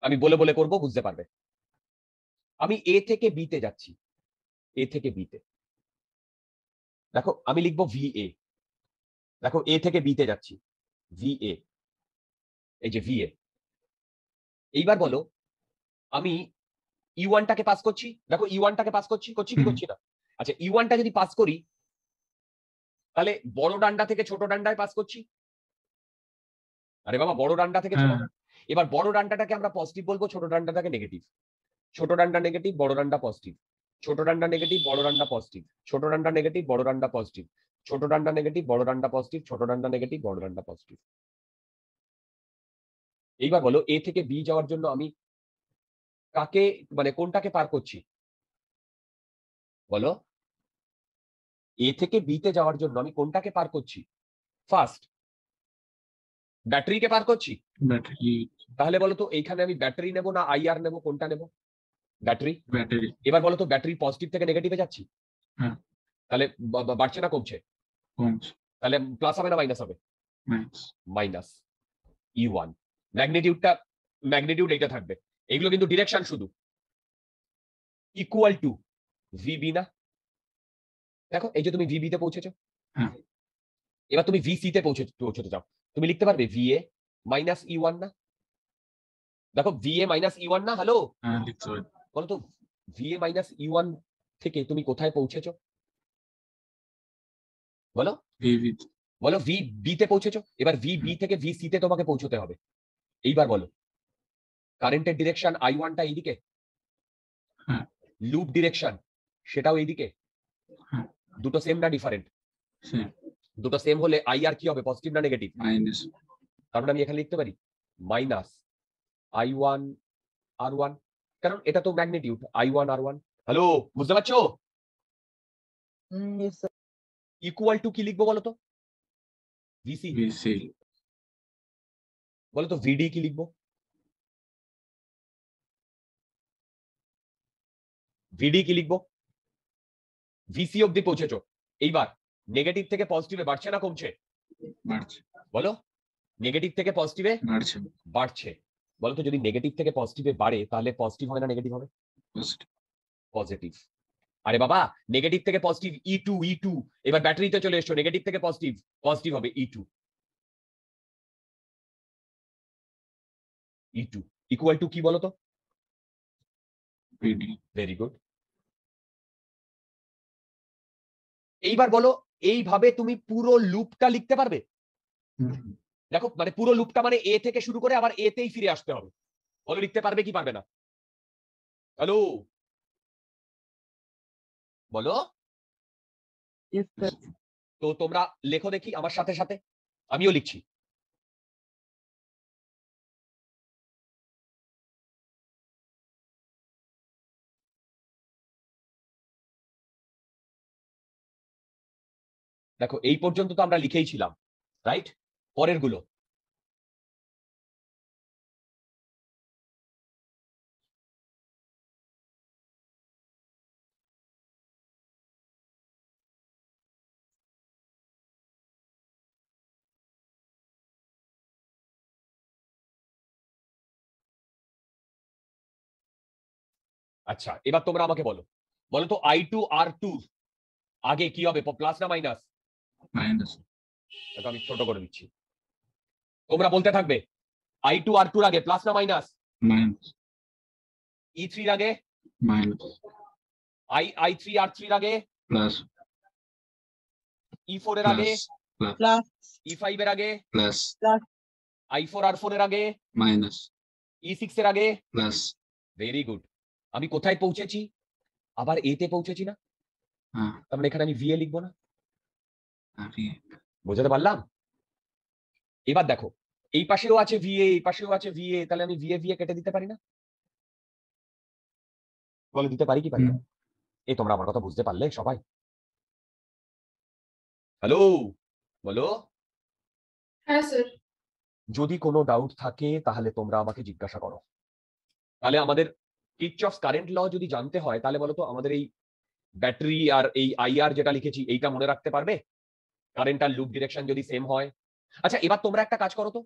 আমি বলে বলে করব, বুঝতে পারবে। আমি এ থেকে বি তে যাচ্ছি, এ থেকে বি তে, দেখো আমি লিখবো ভিএ। দেখো এ থেকে বি তে যাচ্ছি, ভিএ, এই যে ভিএ। এইবার বলো আমি ই1টাকে পাস করছি, দেখো ই1টাকে পাস করছি কি করছি না? আচ্ছা, ই1টা যদি পাস করি, তাহলে বড় ডান্ডা থেকে ছোট ডান্ডায় পাস করছি। আরে বাবা, বড় ডান্ডা থেকে ছোট ডান্ডা। এবার বড় ডান্ডাটাকে আমরা পজিটিভ বলবো, ছোট ডান্ডাটাকে নেগেটিভ। ছোট ডান্ডা নেগেটিভ, বড় ডান্ডা পজিটিভ। ছোট ডান্ডা নেগেটিভ, বড় ডান্ডা পজিটিভ। ছোট ডান্ডা নেগেটিভ, বড় ডান্ডা পজিটিভ। ছোট ডান্ডা নেগেটিভ, বড় ডান্ডা পজিটিভ। ছোট ডান্ডা নেগেটিভ, বড় ডান্ডা পজিটিভ। এইবার বলো এ থেকে বি যাওয়ার জন্য আমি কাকে, মানে কোনটাকে পার করছি? বলো, এ থেকে বি তে যাওয়ার জন্য আমি কোনটাকে পার করছি? ফার্স্ট ব্যাটারিকে পার করছি। ব্যাটারি। তাহলে বলো তো এইখানে আমি ব্যাটারি নেব না আইআর নেব, কোনটা নেব? ব্যাটারি। ব্যাটারি। এবার বলো তো ব্যাটারি পজিটিভ থেকে নেগেটিভে যাচ্ছি, হ্যাঁ। তাহলে বাড়ছে না কমছে? কমছে। তাহলে প্লাস হবে না মাইনাস হবে? মাইনাস। Minus E1. ম্যাগনিটিউড এইটা থাকবে। এগুলো কিন্তু ডিরেকশন শুধু। ইকুয়াল টু ভিবি না? দেখো এই যে তুমি ভিবি তে পৌঁছেছো, হ্যাঁ। এবার তুমি ভিসি তে পৌঁছতে চাও, তুমি লিখতে পারবে ভিএ মাইনাস ই1 না? দেখো ভিএ মাইনাস ই1 না? হ্যালো, হ্যাঁ লিখতে পারি। বলো তো ভিএ মাইনাস ই1 থেকে তুমি কোথায় পৌঁছেছো? বলো, ভিভি। বলো ভি বি তে পৌঁছেছো। এবার ভি বি থেকে ভি সি তে তোমাকে পৌঁছতে হবে। এইবার বলো কারেন্টের ডিরেকশন আই1টা এইদিকে, হ্যাঁ। লুপ ডিরেকশন সেটাও এইদিকে। হ্যাঁ। দুটো সেম না ডিফারেন্ট? সেম। দুটো সেম হলে আইআর কি হবে, পজিটিভ না নেগেটিভ? মাইনাস। তার মানে আমি এখানে লিখতে পারি মাইনাস আই1 আর1, কারণ এটা তো ম্যাগনিটিউড আই1 আর1। হ্যালো, বুঝতে পারছো? Yes, sir. ইকুয়াল টু কি লিখবো বলো তো? ভিসি। ভিসি। বলো তো ভিডি কি লিখবো? ভিডি কি লিখবো? ভিসি অব্দি পৌঁছেছো, এইবার নেগেটিভ থেকে পজিটিভে বাড়ছে না কমছে? বাড়ছে বলো, নেগেটিভ থেকে পজিটিভে বাড়ছে বাড়ছে। বলো তো, যদি নেগেটিভ থেকে পজিটিভে বাড়ে তাহলে পজিটিভ হবে না নেগেটিভ হবে? Positive positive. আরে বাবা, নেগেটিভ থেকে পজিটিভ E2, এবার ব্যাটারিতে চলে এসছো, নেগেটিভ থেকে পজিটিভ, পজিটিভ হবে E2 ইকুয়াল টু কি বলো তো? ভিডি ভেরি গুড। এইবার বলো, এইভাবে তুমি পুরো লুপটা লিখতে পারবে? দেখো, মানে পুরো লুপটা মানে এ থেকে শুরু করে আবার এতেই ফিরে আসতে হবে। বলো, লিখতে পারবে কি পারবে না? হ্যালো, বলো। তো তোমরা লেখো দেখি আমার সাথে সাথে, আমিও লিখছি। দেখো, এই পর্যন্ত তো আমরা লিখেই ছিলাম, রাইট? পরের গুলো আচ্ছা, এবার তোমরা আমাকে বলো, বলো তো I2 R2 আগে কি হবে, প্লাস না মাইনাস? মাইনাস দেখো, আমি ছোট করে দিচ্ছি, তোমরা বলতে থাকবে। I2 R2 আগে প্লাস না মাইনাস? মাইনাস E3 আগে? মাইনাস I3 R3 আগে? প্লাস E4 এর আগে? প্লাস E5 এর আগে? প্লাস I4 R4 এর আগে? মাইনাস E6 এর আগে? Plus very good. আমি কোথায় পৌঁছেছি? আবার এতে পৌঁছেছি না? হ্যাঁ তার মানে এখানে আমি VA লিখবো না? আমি বোঝাতে পারলাম? এবার দেখো, এই পাশেও আছে VA, এই পাশেও আছে VA, তাহলে আমি VA কেটে দিতে পারি না? বলে দিতে পারি কি পারি না? এই তোমরা আমার কথা বুঝতে পারলে সবাই? হ্যালো, বলো। হ্যাঁ স্যার। যদি কোনো ডাউট থাকে তাহলে তোমরা আমাকে জিজ্ঞাসা করো। তাহলে আমাদের কিরচফস কারেন্ট ল যদি জানতে হয়, তাহলে বলো তো আমাদের এই ব্যাটারি আর এই IR যেটা লিখেছি এইটা মনে রাখতে পারবে? কারেন্ট আর লুপ ডিরেকশন যদি সেম হয়। আচ্ছা, এবার তোমরা একটা কাজ করো তো,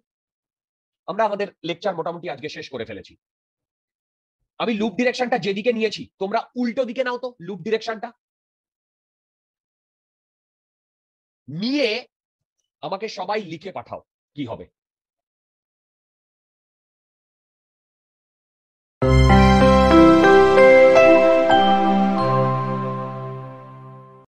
আমরা আমাদের লেকচার মোটামুটি আজকে শেষ করে ফেলেছি। আমি লুপ ডিরেকশনটা যেদিকে নিয়েছি তোমরা উল্টো দিকে নাও তো, লুপ ডিরেকশনটা নিয়ে আমাকে সবাই লিখে পাঠাও কি হবে।